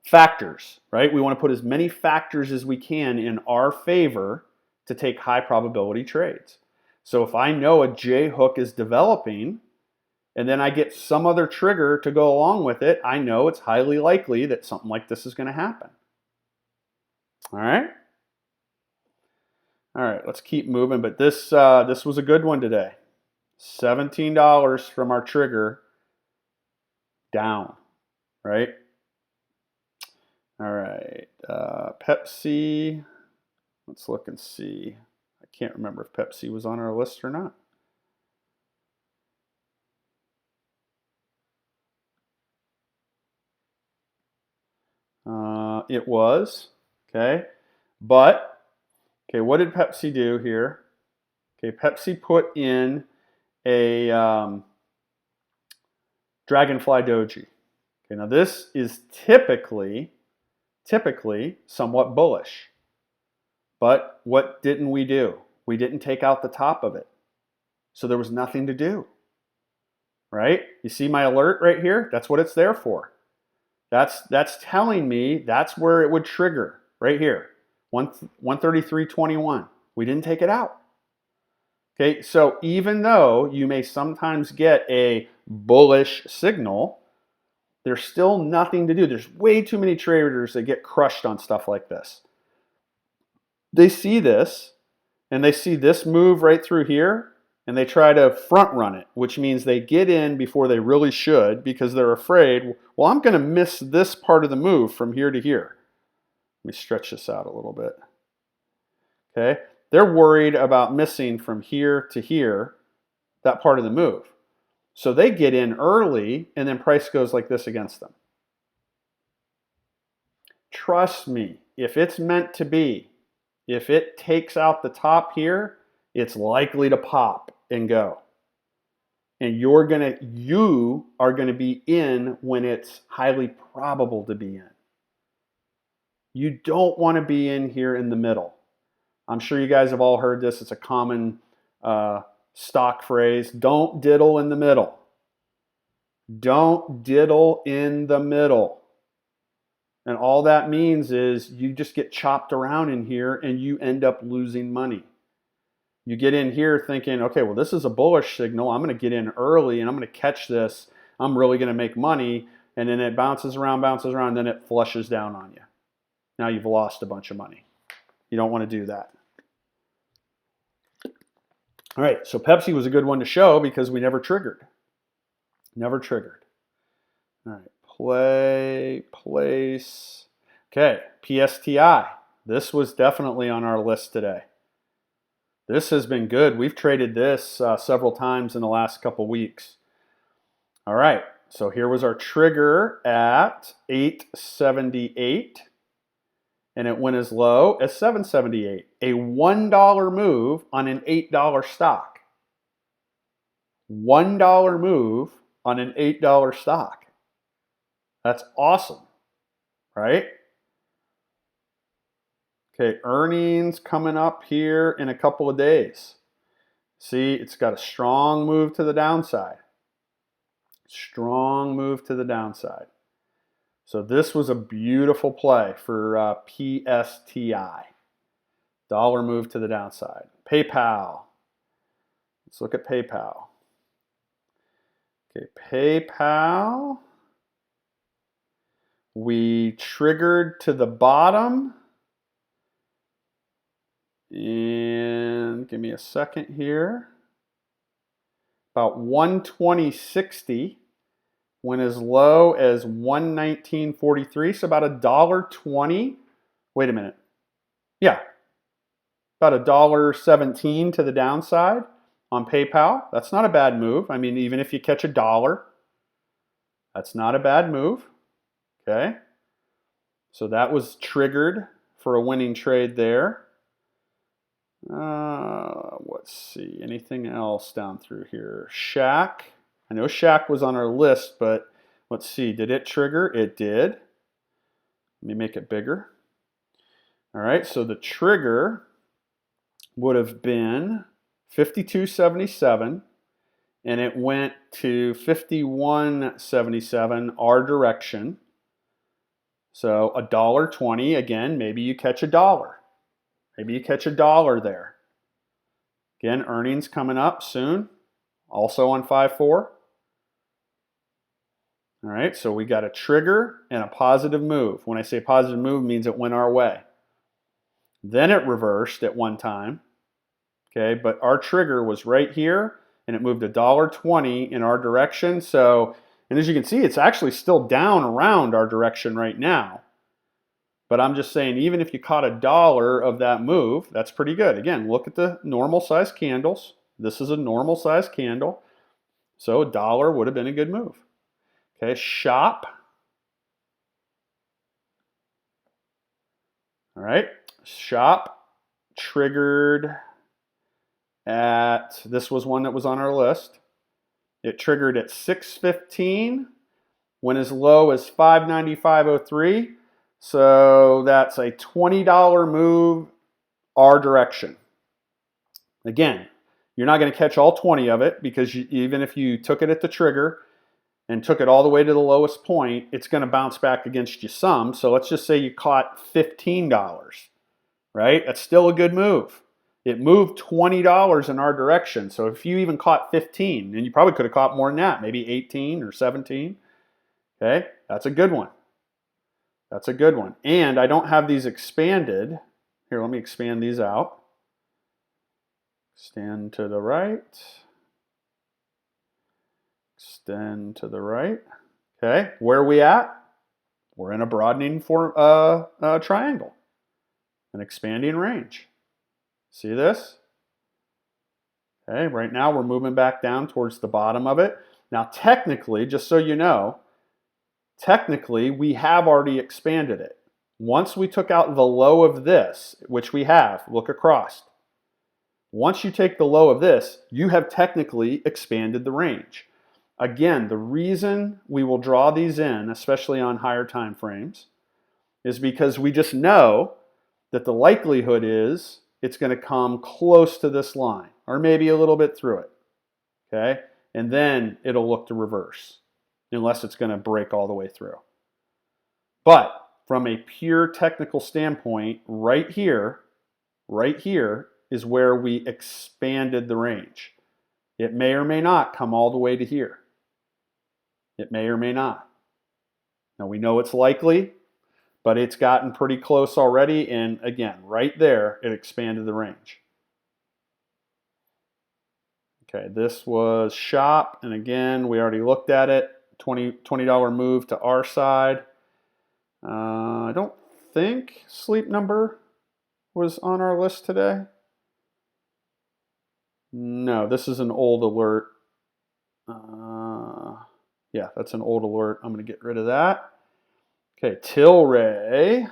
factors, right? We want to put as many factors as we can in our favor to take high probability trades. So if I know a J hook is developing and then I get some other trigger to go along with it, I know it's highly likely that something like this is going to happen. All right? All right, let's keep moving. But this was a good one today. $17 from our trigger down, right? All right, Pepsi. Let's look and see. I can't remember if Pepsi was on our list or not. It was, okay. But, okay, what did Pepsi do here? Okay, Pepsi put in a Dragonfly Doji. Okay, now this is typically somewhat bullish. But what didn't we do? We didn't take out the top of it. So there was nothing to do, right? You see my alert right here? That's what it's there for. That's telling me that's where it would trigger, right here, 133.21. We didn't take it out. Okay, so even though you may sometimes get a bullish signal, there's still nothing to do. There's way too many traders that get crushed on stuff like this. They see this, and they see this move right through here, and they try to front run it, which means they get in before they really should because they're afraid, well, I'm going to miss this part of the move from here to here. Let me stretch this out a little bit. Okay, they're worried about missing from here to here, that part of the move. So they get in early, and then price goes like this against them. Trust me, if it's meant to be, if it takes out the top here, it's likely to pop and go. And you are going to be in when it's highly probable to be in. You don't want to be in here in the middle. I'm sure you guys have all heard this. It's a common stock phrase. Don't diddle in the middle. Don't diddle in the middle. And all that means is you just get chopped around in here and you end up losing money. You get in here thinking, okay, well, this is a bullish signal. I'm going to get in early and I'm going to catch this. I'm really going to make money. And then it bounces around, and then it flushes down on you. Now you've lost a bunch of money. You don't want to do that. All right, so Pepsi was a good one to show because we never triggered. Never triggered. All right, place. Okay, PSTI. This was definitely on our list today. This has been good. We've traded this several times in the last couple weeks. All right, so here was our trigger at 878, and it went as low as 778. A $1 move on an $8 stock. $1 move on an $8 stock. That's awesome, right? Okay, earnings coming up here in a couple of days. See, it's got a strong move to the downside. Strong move to the downside. So this was a beautiful play for PSTI. Dollar move to the downside. PayPal. Let's look at PayPal. Okay, PayPal. We triggered to the bottom. And give me a second here. About 120.60. Went as low as 119.43. So about $1.20. Wait a minute. Yeah. About $1.17 to the downside on PayPal. That's not a bad move. I mean, even if you catch $1, that's not a bad move. Okay. So that was triggered for a winning trade there. Let's see, anything else down through here? Shack. I know Shack was on our list, but let's see, did it trigger? It did. Let me make it bigger. All right, so the trigger would have been 52.77, and it went to 51.77 our direction. So $1.20, again, maybe you catch $1. Maybe you catch $1 there. Again, earnings coming up soon, also on 5-4. All right, so we got a trigger and a positive move. When I say positive move, it means it went our way. Then it reversed at one time, okay, but our trigger was right here, and it moved $1.20 in our direction. So, and as you can see, it's actually still down around our direction right now. But I'm just saying, even if you caught $1 of that move, that's pretty good. Again, look at the normal size candles. This is a normal size candle. So $1 would have been a good move. Okay, shop. All right, shop triggered at, this was one that was on our list. It triggered at 615, went as low as 595.03. So that's a $20 move our direction. Again, you're not going to catch all 20 of it, because even if you took it at the trigger and took it all the way to the lowest point, it's going to bounce back against you some. So let's just say you caught $15, right? That's still a good move. It moved $20 in our direction. So if you even caught 15, and you probably could have caught more than that, maybe 18 or 17, okay? That's a good one. That's a good one. And I don't have these expanded. Here, let me expand these out. Extend to the right. Extend to the right. Okay, where are we at? We're in a broadening triangle, an expanding range. See this? Okay, right now we're moving back down towards the bottom of it. Now technically, just so you know, technically, we have already expanded it. Once we took out the low of this, which we have, look across. Once you take the low of this, you have technically expanded the range. Again, the reason we will draw these in, especially on higher time frames, is because we just know that the likelihood is it's going to come close to this line, or maybe a little bit through it. Okay? And then it'll look to reverse, unless it's going to break all the way through. But from a pure technical standpoint, right here is where we expanded the range. It may or may not come all the way to here. It may or may not. Now we know it's likely, but it's gotten pretty close already, and again, right there, it expanded the range. Okay, this was shop, and again, we already looked at it. $20 move to our side. I don't think Sleep Number was on our list today. No, this is an old alert. Yeah, that's an old alert. I'm going to get rid of that. Okay, Tilray.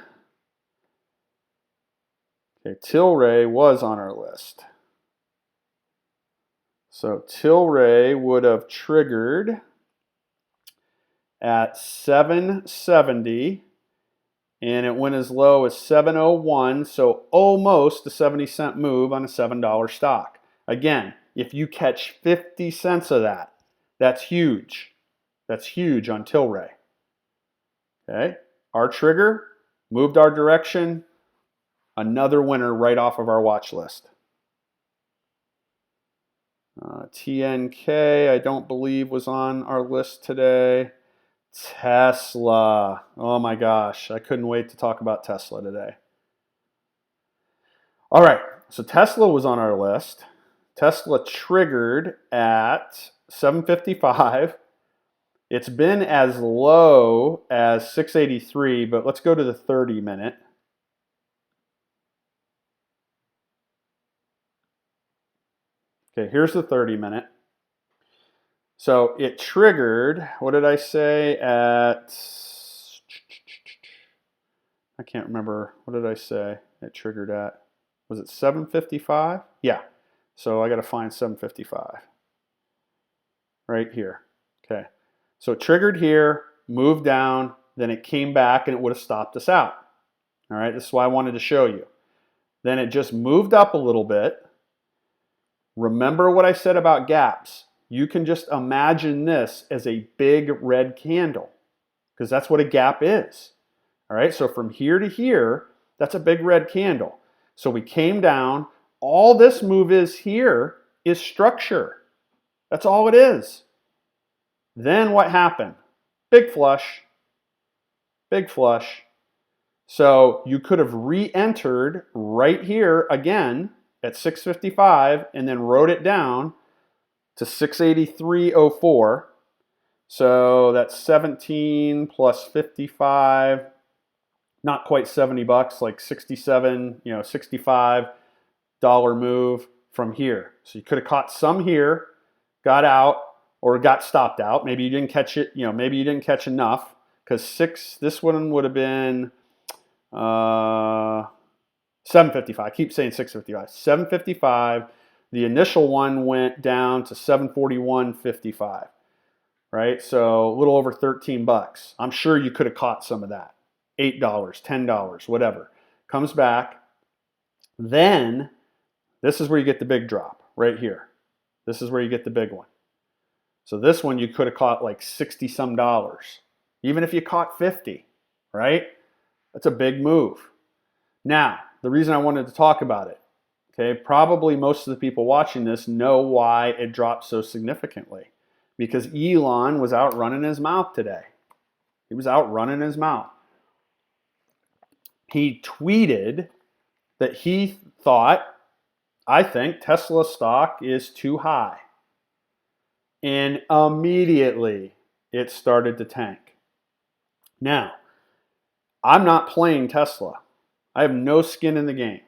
Okay, Tilray was on our list. So Tilray would have triggered at 770 and it went as low as 701, so almost a 70-cent move on a $7 stock. Again, if you catch 50 cents of that, that's huge. That's huge on Tilray. Okay, our trigger moved our direction, another winner right off of our watch list. TNK, I don't believe was on our list today. Tesla. Oh my gosh, I couldn't wait to talk about Tesla today. All right, so Tesla was on our list. Tesla triggered at 755. It's been as low as 683, but let's go to the 30-minute. Okay, here's the 30-minute. So it triggered, what did I say, at, I can't remember, what did I say it triggered at? Was it 755? Yeah, so I got to find 755 right here. Okay, so it triggered here, moved down, then it came back and it would have stopped us out. All right, this is why I wanted to show you. Then it just moved up a little bit. Remember what I said about gaps. You can just imagine this as a big red candle because that's what a gap is. All right, so from here to here, that's a big red candle. So we came down. All this move is here is structure. That's all it is. Then what happened? Big flush. Big flush. So you could have re-entered right here again at 655 and then wrote it down to 683.04. So that's 17 plus 55, not quite 70 bucks, like 67, $65 move from here. So you could have caught some here, got out, or got stopped out. Maybe you didn't catch it, maybe you didn't catch enough because this one would have been 755. I keep saying 655. 755. The initial one went down to 741.55, right? So a little over 13 bucks. I'm sure you could have caught some of that. $8, $10, whatever. Comes back. Then this is where you get the big drop right here. This is where you get the big one. So this one you could have caught like 60 some dollars. Even if you caught 50, right? That's a big move. Now, the reason I wanted to talk about it, okay, probably most of the people watching this know why it dropped so significantly. Because Elon was out running his mouth today. He was out running his mouth. He tweeted that he thought, I think Tesla stock is too high. And immediately it started to tank. Now, I'm not playing Tesla. I have no skin in the game.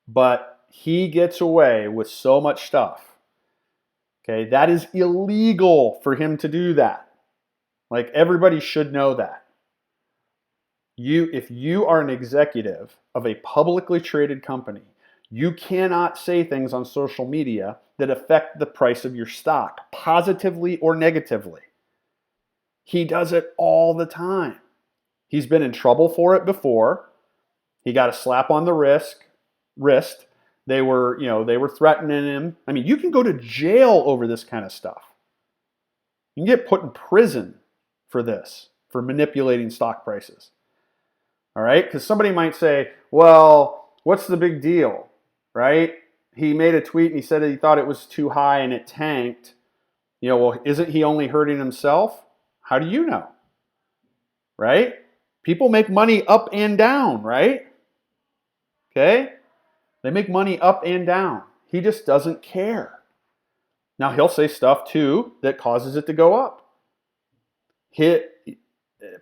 But he gets away with so much stuff. Okay, that is illegal for him to do that. Like everybody should know that. If you are an executive of a publicly traded company, you cannot say things on social media that affect the price of your stock, positively or negatively. He does it all the time. He's been in trouble for it before. He got a slap on the wrist. They were threatening him. I mean, you can go to jail over this kind of stuff. You can get put in prison for this, for manipulating stock prices. All right? Because somebody might say, well, what's the big deal? Right? He made a tweet and he said that he thought it was too high and it tanked. Well, isn't he only hurting himself? How do you know? Right? People make money up and down, right? Okay? They make money up and down. He just doesn't care. Now, he'll say stuff, too, that causes it to go up.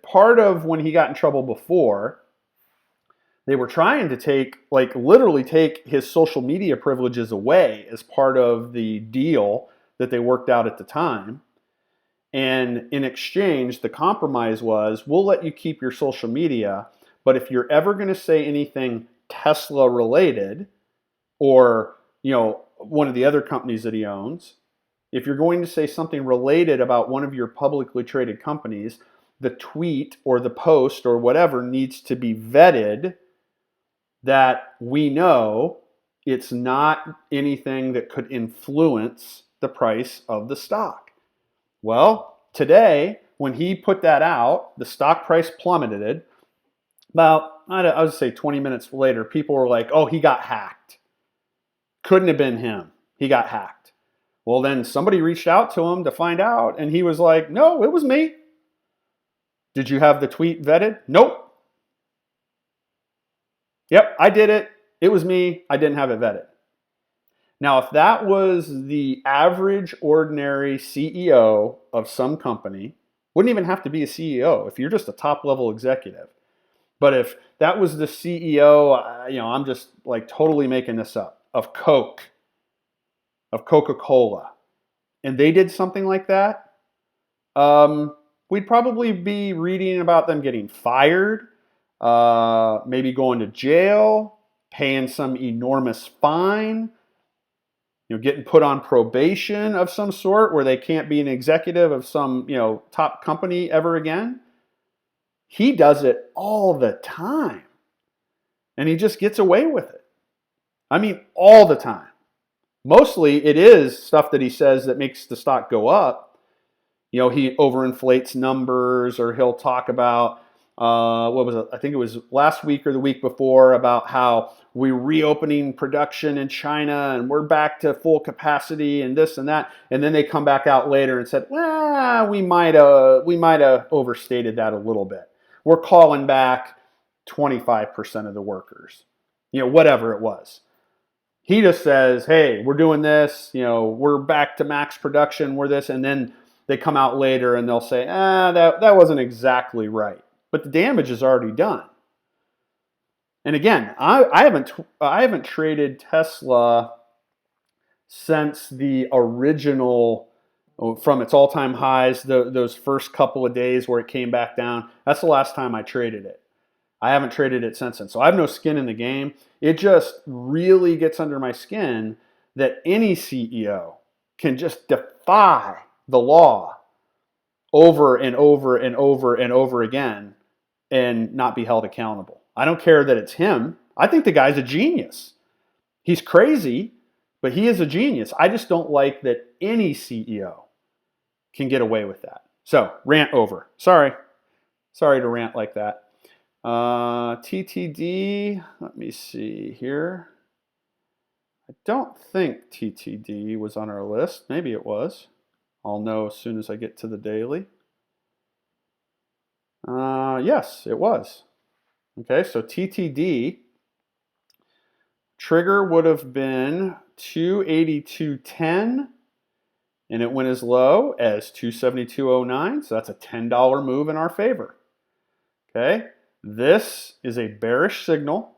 Part of when he got in trouble before They were trying to take, like literally take his social media privileges away as part of the deal that they worked out at the time. And in exchange, the compromise was, we'll let you keep your social media, but if you're ever going to say anything Tesla related, or one of the other companies that he owns, if you're going to say something related about one of your publicly traded companies, the tweet or the post or whatever needs to be vetted, that we know it's not anything that could influence the price of the stock. Well, today, when he put that out, the stock price plummeted. About, I would say 20 minutes later, people were like, oh, he got hacked. Couldn't have been him. He got hacked. Well, then somebody reached out to him to find out, and he was like, no, it was me. Did you have the tweet vetted? Nope. Yep, I did it. It was me. I didn't have it vetted. Now, if that was the average, ordinary CEO of some company, wouldn't even have to be a CEO if you're just a top-level executive. But if that was the CEO, I'm just like totally making this up, of Coca-Cola, and they did something like that, we'd probably be reading about them getting fired, maybe going to jail, paying some enormous fine, getting put on probation of some sort where they can't be an executive of some, top company ever again. He does it all the time. And he just gets away with it. I mean, all the time. Mostly it is stuff that he says that makes the stock go up. He overinflates numbers, or he'll talk about, what was it? I think it was last week or the week before, about how we're reopening production in China and we're back to full capacity and this and that. And then they come back out later and said, well, we might have overstated that a little bit. We're calling back 25% of the workers, whatever it was. He just says, hey, we're doing this, we're back to max production, we're this, and then they come out later and they'll say, that wasn't exactly right. But the damage is already done. And again, I haven't traded Tesla since the original, from its all-time highs, those first couple of days where it came back down. That's the last time I traded it. I haven't traded it since then. So I have no skin in the game. It just really gets under my skin that any CEO can just defy the law over and over and over and over again and not be held accountable. I don't care that it's him. I think the guy's a genius. He's crazy, but he is a genius. I just don't like that any CEO can get away with that. So, rant over. Sorry to rant like that. TTD, let me see here. I don't think TTD was on our list. Maybe it was. I'll know as soon as I get to the daily. Yes, it was. Okay, so TTD, trigger would have been 282.10, and it went as low as 272.09, so that's a $10 move in our favor. Okay, this is a bearish signal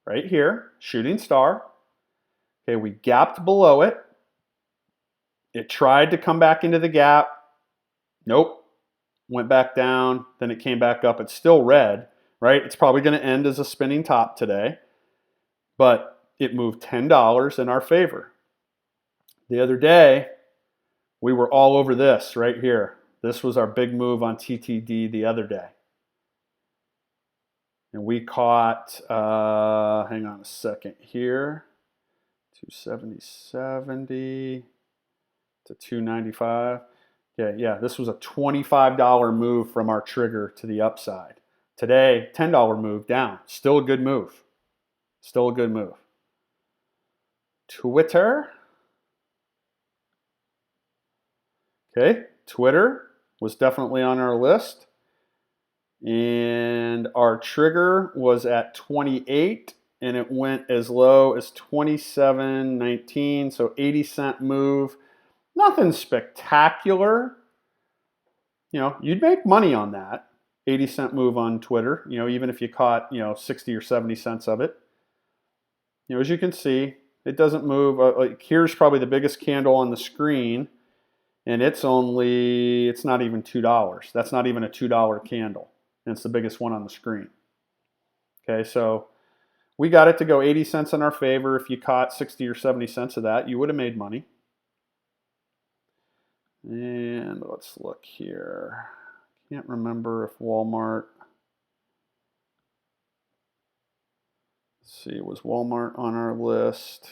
right here, shooting star. Okay, we gapped below it. It tried to come back into the gap. Nope. Went back down, then it came back up. It's still red, right? It's probably going to end as a spinning top today, but it moved $10 in our favor. The other day, we were all over this right here. This was our big move on TTD the other day. And we caught, hang on a second here, 270.70 to 295. Yeah, this was a $25 move from our trigger to the upside. Today, $10 move down. Still a good move. Still a good move. Twitter. Okay, Twitter was definitely on our list. And our trigger was at 28, and it went as low as 27.19, so 80-cent move. Nothing spectacular. You'd make money on that. 80-cent move on Twitter, even if you caught, 60 or 70 cents of it. As you can see, it doesn't move. Like here's probably the biggest candle on the screen, and it's not even $2. That's not even a $2 candle, and it's the biggest one on the screen. Okay, so we got it to go 80 cents in our favor. If you caught 60 or 70 cents of that, you would have made money. And let's look here. Can't remember if Walmart. Let's see, was Walmart on our list?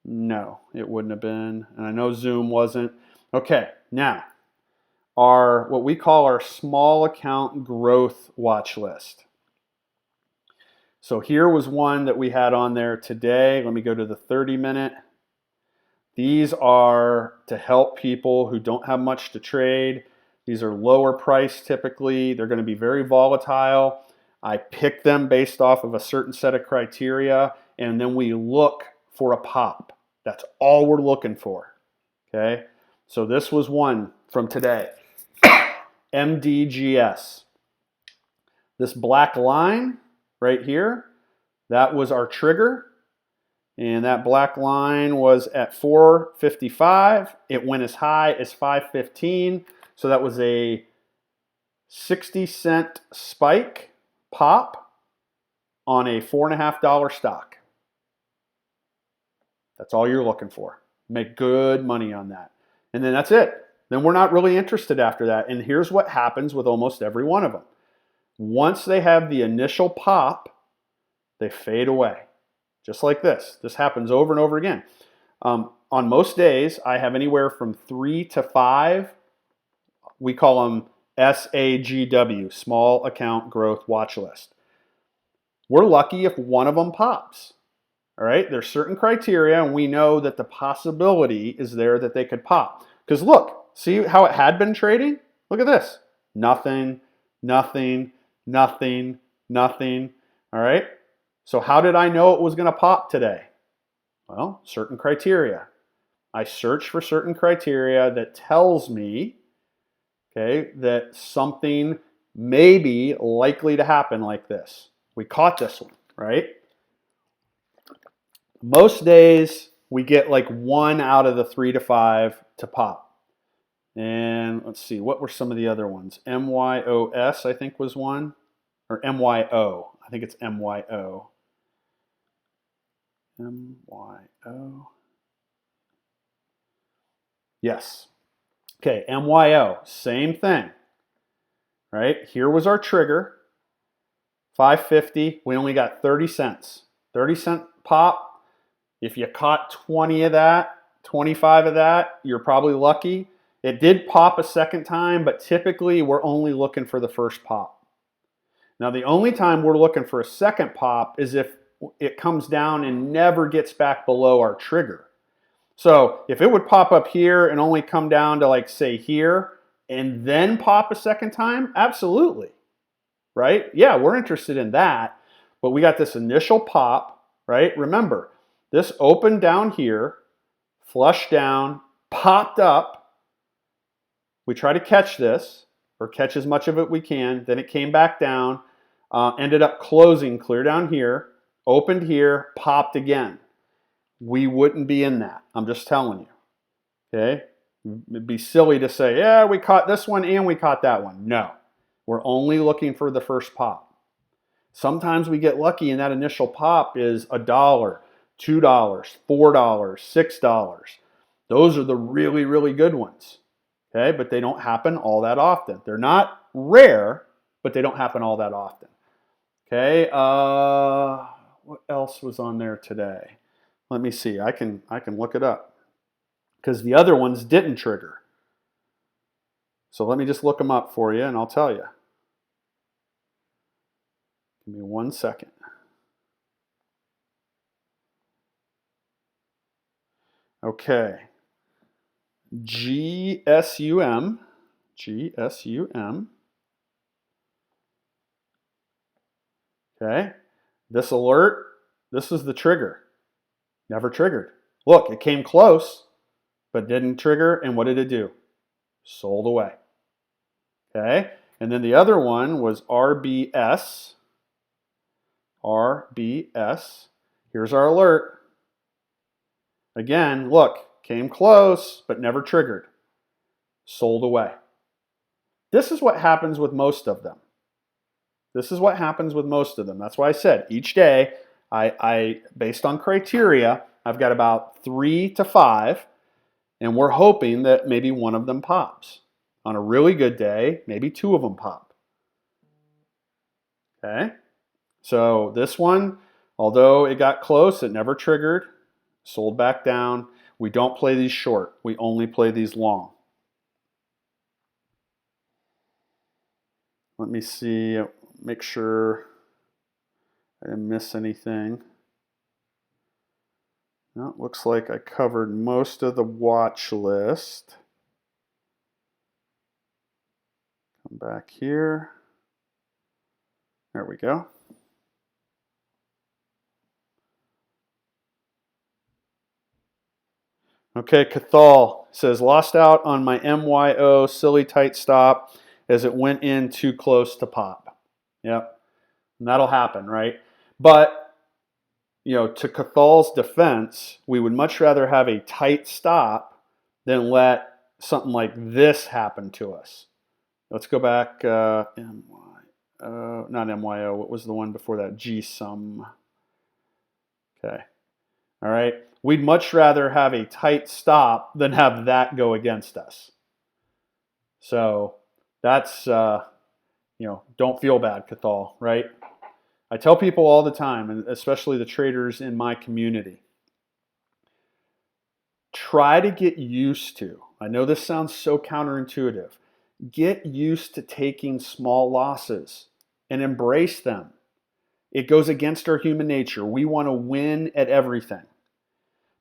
No, it wouldn't have been. And I know Zoom wasn't. Okay, now, what we call our small account growth watch list. So here was one that we had on there today. Let me go to the 30-minute. These are to help people who don't have much to trade. These are lower price typically. They're going to be very volatile. I pick them based off of a certain set of criteria, and then we look for a pop. That's all we're looking for. Okay? So this was one from today. MDGS. This black line right here, that was our trigger. And that black line was at 455. It went as high as 515. So that was a 60-cent spike pop on a $4.50 stock. That's all you're looking for. Make good money on that. And then that's it. Then we're not really interested after that. And here's what happens with almost every one of them. Once they have the initial pop, they fade away. Just like this. This happens over and over again. On most days, I have anywhere from 3 to 5. We call them SAGW, Small Account Growth Watch List. We're lucky if one of them pops. All right, there's certain criteria, and we know that the possibility is there that they could pop. Because look, see how it had been trading? Look at this. Nothing, nothing, nothing, nothing. All right. So how did I know it was going to pop today? Well, certain criteria. I search for certain criteria that tells me, okay, that something may be likely to happen like this. We caught this one, right? Most days we get like 1 out of the 3 to 5 to pop. And let's see, what were some of the other ones? MYOS, I think, was one. Or MYO. I think it's MYO. MYO. Yes. Okay, MYO, same thing. Right? Here was our trigger. 550. We only got 30 cents. 30-cent pop. If you caught 20 of that, 25 of that, you're probably lucky. It did pop a second time, but typically we're only looking for the first pop. Now, the only time we're looking for a second pop is if it comes down and never gets back below our trigger. So if it would pop up here and only come down to like say here and then pop a second time, absolutely, right? Yeah, we're interested in that, but we got this initial pop, right? Remember, this opened down here, flushed down, popped up. We try to catch this or catch as much of it we can. Then it came back down, ended up closing clear down here, opened here, popped again. We wouldn't be in that. I'm just telling you. Okay? It'd be silly to say, yeah, we caught this one and we caught that one. No. We're only looking for the first pop. Sometimes we get lucky and that initial pop is $1, $2, $4, $6. Those are the really, really good ones. Okay? But they don't happen all that often. They're not rare, but they don't happen all that often. Okay? What else was on there today? Let me see. I can look it up because the other ones didn't trigger. So let me just look them up for you and I'll tell you. Give me 1 second. Okay. GSUM. Okay. This alert, this is the trigger. Never triggered. Look, it came close, but didn't trigger. And what did it do? Sold away. Okay, and then the other one was RBS. RBS. Here's our alert. Again, look, came close, but never triggered. Sold away. This is what happens with most of them. This is what happens with most of them. That's why I said each day, I based on criteria, I've got about 3 to 5, and we're hoping that maybe one of them pops. On a really good day, maybe 2 of them pop. Okay? So this one, although it got close, it never triggered, sold back down. We don't play these short. We only play these long. Let me see, make sure I didn't miss anything. No, it looks like I covered most of the watch list. Come back here. There we go. Okay, Cathal says, lost out on my MYO silly tight stop as it went in too close to pop. Yep, and that'll happen, right? But, you know, to Cathal's defense, we would much rather have a tight stop than let something like this happen to us. Let's go back, not MYO, what was the one before that? GSUM. Okay, all right. We'd much rather have a tight stop than have that go against us. So that's, you know, don't feel bad, Cathal, right? I tell people all the time, and especially the traders in my community, try to get used to, I know this sounds so counterintuitive, get used to taking small losses and embrace them. It goes against our human nature. We want to win at everything.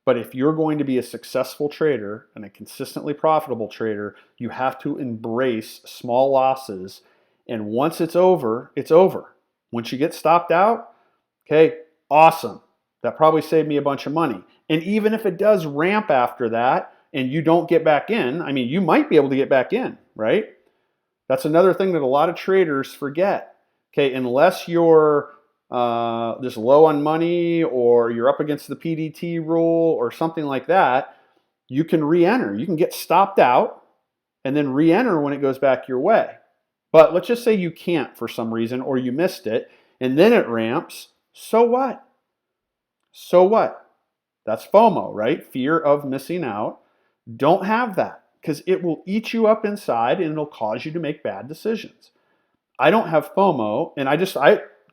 But if you're going to be a successful trader and a consistently profitable trader, you have to embrace small losses. And once it's over, it's over. Once you get stopped out, okay, awesome. That probably saved me a bunch of money. And even if it does ramp after that and you don't get back in, I mean, you might be able to get back in, right? That's another thing that a lot of traders forget. Okay, unless you're just low on money or you're up against the PDT rule or something like that, you can re-enter. You can get stopped out and then re-enter when it goes back your way. But let's just say you can't for some reason or you missed it and then it ramps. So what? So what? That's FOMO, right? Fear of missing out. Don't have that because it will eat you up inside and it'll cause you to make bad decisions. I don't have FOMO, and I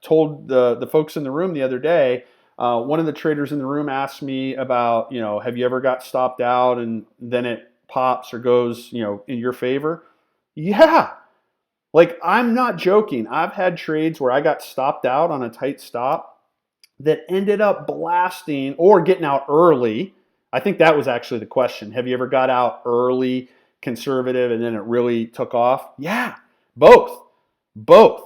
told the folks in the room the other day, one of the traders in the room asked me about, you know, have you ever got stopped out and then it pops or goes, you know, in your favor? Yeah. Like, I'm not joking. I've had trades where I got stopped out on a tight stop that ended up blasting or getting out early. I think that was actually the question. Have you ever got out early, conservative, and then it really took off? Yeah, both. But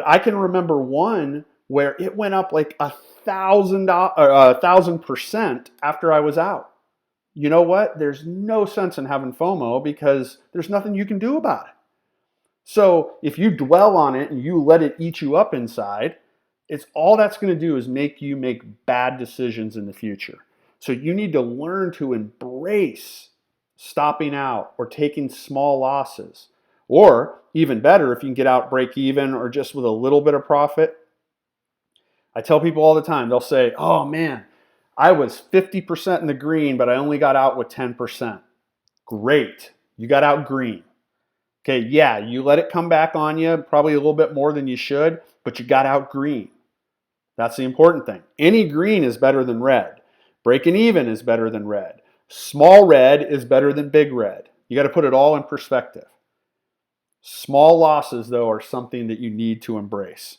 I can remember one where it went up like 1,000% after I was out. You know what? There's no sense in having FOMO because there's nothing you can do about it. So if you dwell on it and you let it eat you up inside, it's all that's going to do is make you make bad decisions in the future. So you need to learn to embrace stopping out or taking small losses. Or even better, if you can get out break even or just with a little bit of profit. I tell people all the time, they'll say, oh man, I was 50% in the green, but I only got out with 10%. Great, you got out green. Okay, yeah, you let it come back on you, probably a little bit more than you should, but you got out green. That's the important thing. Any green is better than red. Breaking even is better than red. Small red is better than big red. You got to put it all in perspective. Small losses, though, are something that you need to embrace.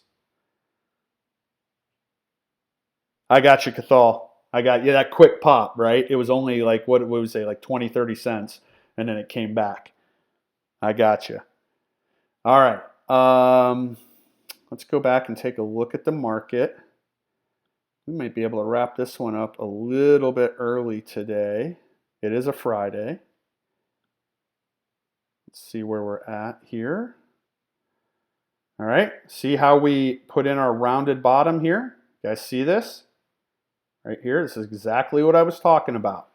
I got you, Cathal. I got you that quick pop, right? It was only like, what would we say, like 20, 30 cents, and then it came back. I got you. All right. Let's go back and take a look at the market. We might be able to wrap this one up a little bit early today. It is a Friday. Let's see where we're at here. All right, see how we put in our rounded bottom here? You guys see this? Right here, this is exactly what I was talking about.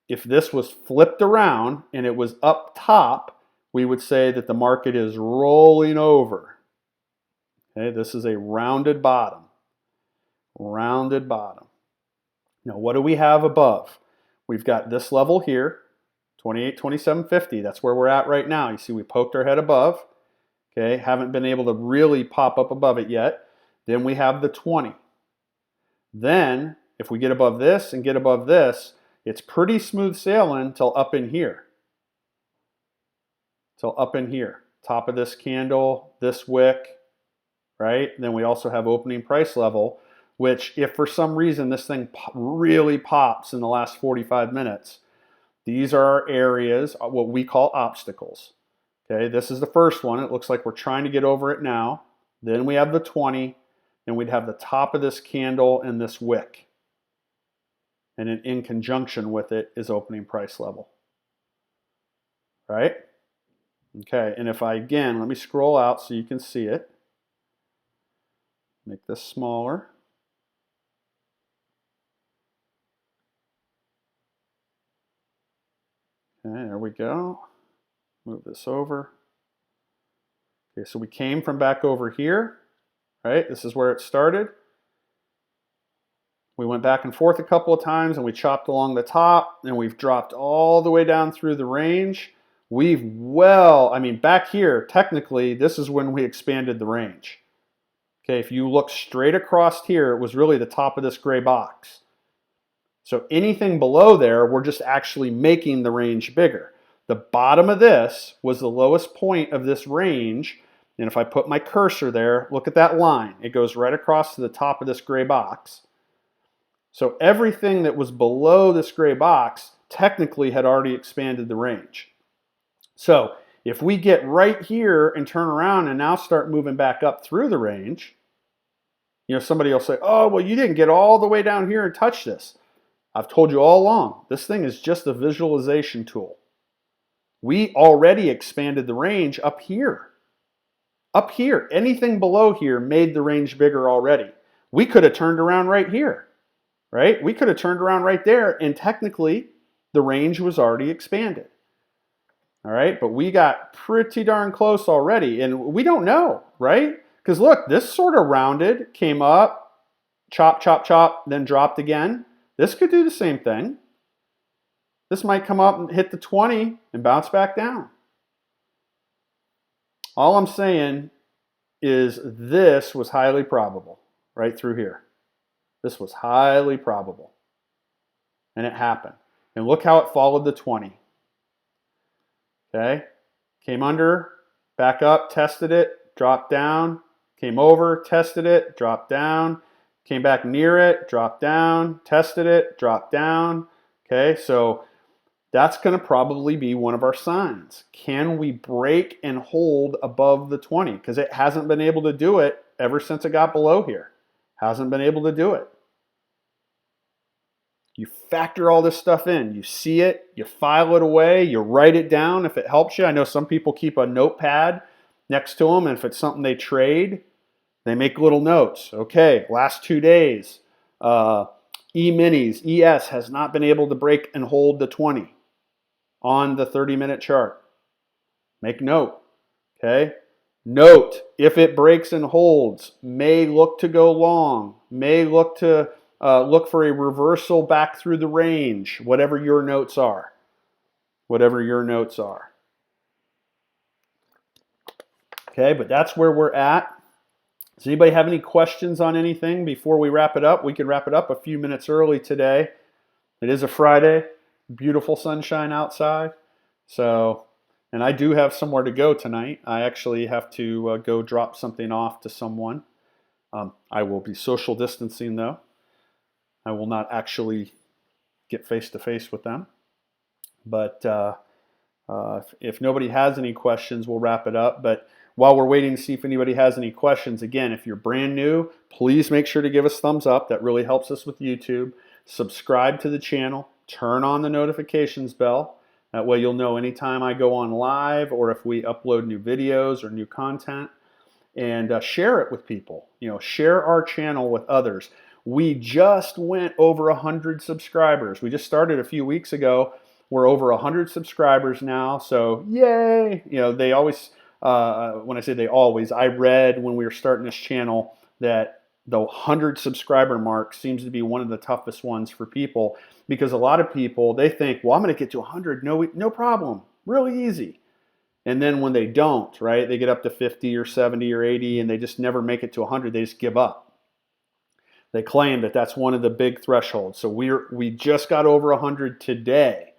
If this was flipped around and it was up top, we would say that the market is rolling over. Okay, this is a rounded bottom. Rounded bottom. Now, what do we have above? We've got this level here, 28.2750. That's where we're at right now. You see we poked our head above. Okay, haven't been able to really pop up above it yet. Then we have the 20. Then, if we get above this and get above this, it's pretty smooth sailing till up in here. Till up in here. Top of this candle, this wick, right? Then we also have opening price level, which if for some reason this thing really pops in the last 45 minutes, these are our areas, what we call obstacles. Okay, this is the first one. It looks like we're trying to get over it now. Then we have the 20, and we'd have the top of this candle and this wick. And then in conjunction with it is opening price level. Right? Okay, and if I, again, let me scroll out so you can see it. Make this smaller. Okay, there we go. Move this over. Okay, so we came from back over here, right? This is where it started. We went back and forth a couple of times and we chopped along the top and we've dropped all the way down through the range. Back here, technically, this is when we expanded the range. Okay, if you look straight across here, it was really the top of this gray box. So anything below there, we're just actually making the range bigger. The bottom of this was the lowest point of this range. And if I put my cursor there, look at that line. It goes right across to the top of this gray box. So everything that was below this gray box technically had already expanded the range. So if we get right here and turn around and now start moving back up through the range, somebody will say, oh, well, you didn't get all the way down here and touch this. I've told you all along, this thing is just a visualization tool. We already expanded the range up here. Up here, anything below here made the range bigger already. We could have turned around right here, right? We could have turned around right there, and technically the range was already expanded. All right, but we got pretty darn close already, and we don't know, right? Because look, this sort of rounded, came up, chop, chop, chop, then dropped again. This could do the same thing. This might come up and hit the 20 and bounce back down. All I'm saying is this was highly probable right through here. This was highly probable. And it happened. And look how it followed the 20. Okay? Came under, back up, tested it, dropped down, came over, tested it, dropped down, came back near it, dropped down, tested it, dropped down. Okay, so that's going to probably be one of our signs. Can we break and hold above the 20? Because it hasn't been able to do it ever since it got below here. Hasn't been able to do it. You factor all this stuff in. You see it, you file it away, you write it down if it helps you. I know some people keep a notepad next to them, and if it's something they trade, they make little notes. Okay, last 2 days, E-minis, ES has not been able to break and hold the 20 on the 30-minute chart. Make note, okay? Note, if it breaks and holds, may look to go long, may look to look for a reversal back through the range, whatever your notes are. Whatever your notes are. Okay, but that's where we're at. Does anybody have any questions on anything before we wrap it up? We can wrap it up a few minutes early today. It is a Friday. Beautiful sunshine outside. So, and I do have somewhere to go tonight. I actually have to go drop something off to someone. I will be social distancing though. I will not actually get face-to-face with them. But if nobody has any questions, we'll wrap it up. But while we're waiting to see if anybody has any questions, again, if you're brand new, please make sure to give us thumbs up. That really helps us with YouTube. Subscribe to the channel. Turn on the notifications bell. That way you'll know anytime I go on live or if we upload new videos or new content. And share it with people. Share our channel with others. We just went over 100 subscribers. We just started a few weeks ago. We're over 100 subscribers now, so yay! They always, when I say they always, I read when we were starting this channel that the 100 subscriber mark seems to be one of the toughest ones for people, because a lot of people, they think, well, I'm going to get to 100, no problem, really easy. And then when they don't, right, they get up to 50 or 70 or 80 and they just never make it to 100, they just give up. They claim that that's one of the big thresholds. So we just got over 100 today.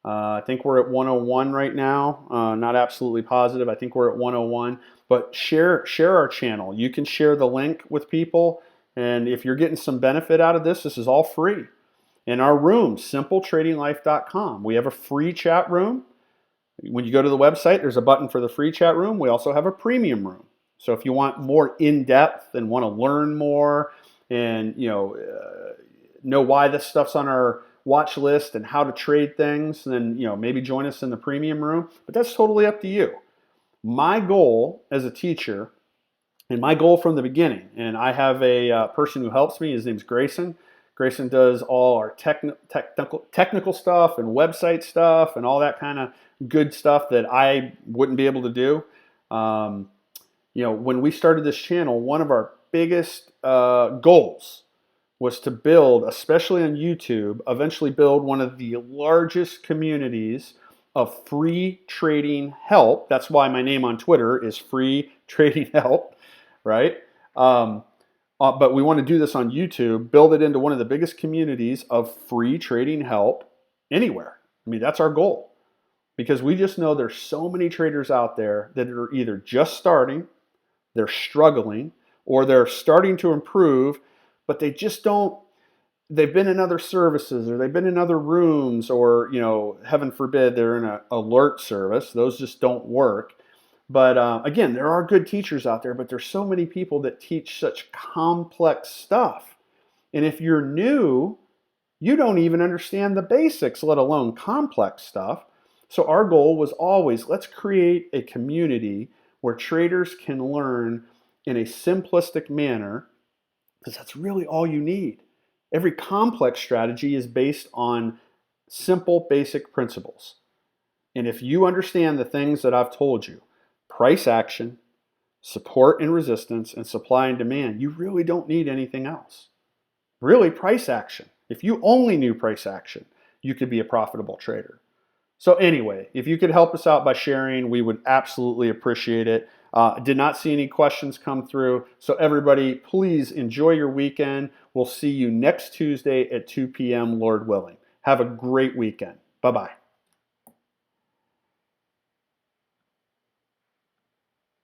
I think we're at 101 right now. Not absolutely positive. I think we're at 101. But share our channel. You can share the link with people. And if you're getting some benefit out of this, this is all free. In our room, simpletradinglife.com, we have a free chat room. When you go to the website, there's a button for the free chat room. We also have a premium room. So if you want more in-depth and want to learn more and know why this stuff's on our watch list and how to trade things, then maybe join us in the premium room. But that's totally up to you. My goal as a teacher, and my goal from the beginning, and I have a person who helps me. His name's Grayson. Grayson does all our technical stuff and website stuff and all that kind of good stuff that I wouldn't be able to do. When we started this channel, one of our biggest goals was to build, especially on YouTube, eventually build one of the largest communities of free trading help. That's why my name on Twitter is Free Trading Help, right? But we want to do this on YouTube, build it into one of the biggest communities of free trading help anywhere. I mean, that's our goal. Because we just know there's so many traders out there that are either just starting, they're struggling, or they're starting to improve, but they just don't, they've been in other services, or they've been in other rooms, or, heaven forbid, they're in an alert service. Those just don't work. But again, there are good teachers out there, but there's so many people that teach such complex stuff. And if you're new, you don't even understand the basics, let alone complex stuff. So our goal was always, let's create a community where traders can learn in a simplistic manner, because that's really all you need. Every complex strategy is based on simple, basic principles. And if you understand the things that I've told you, price action, support and resistance, and supply and demand, you really don't need anything else. Really, price action. If you only knew price action, you could be a profitable trader. So anyway, if you could help us out by sharing, we would absolutely appreciate it. Did not see any questions come through. So everybody, please enjoy your weekend. We'll see you next Tuesday at 2 p.m., Lord willing. Have a great weekend. Bye-bye.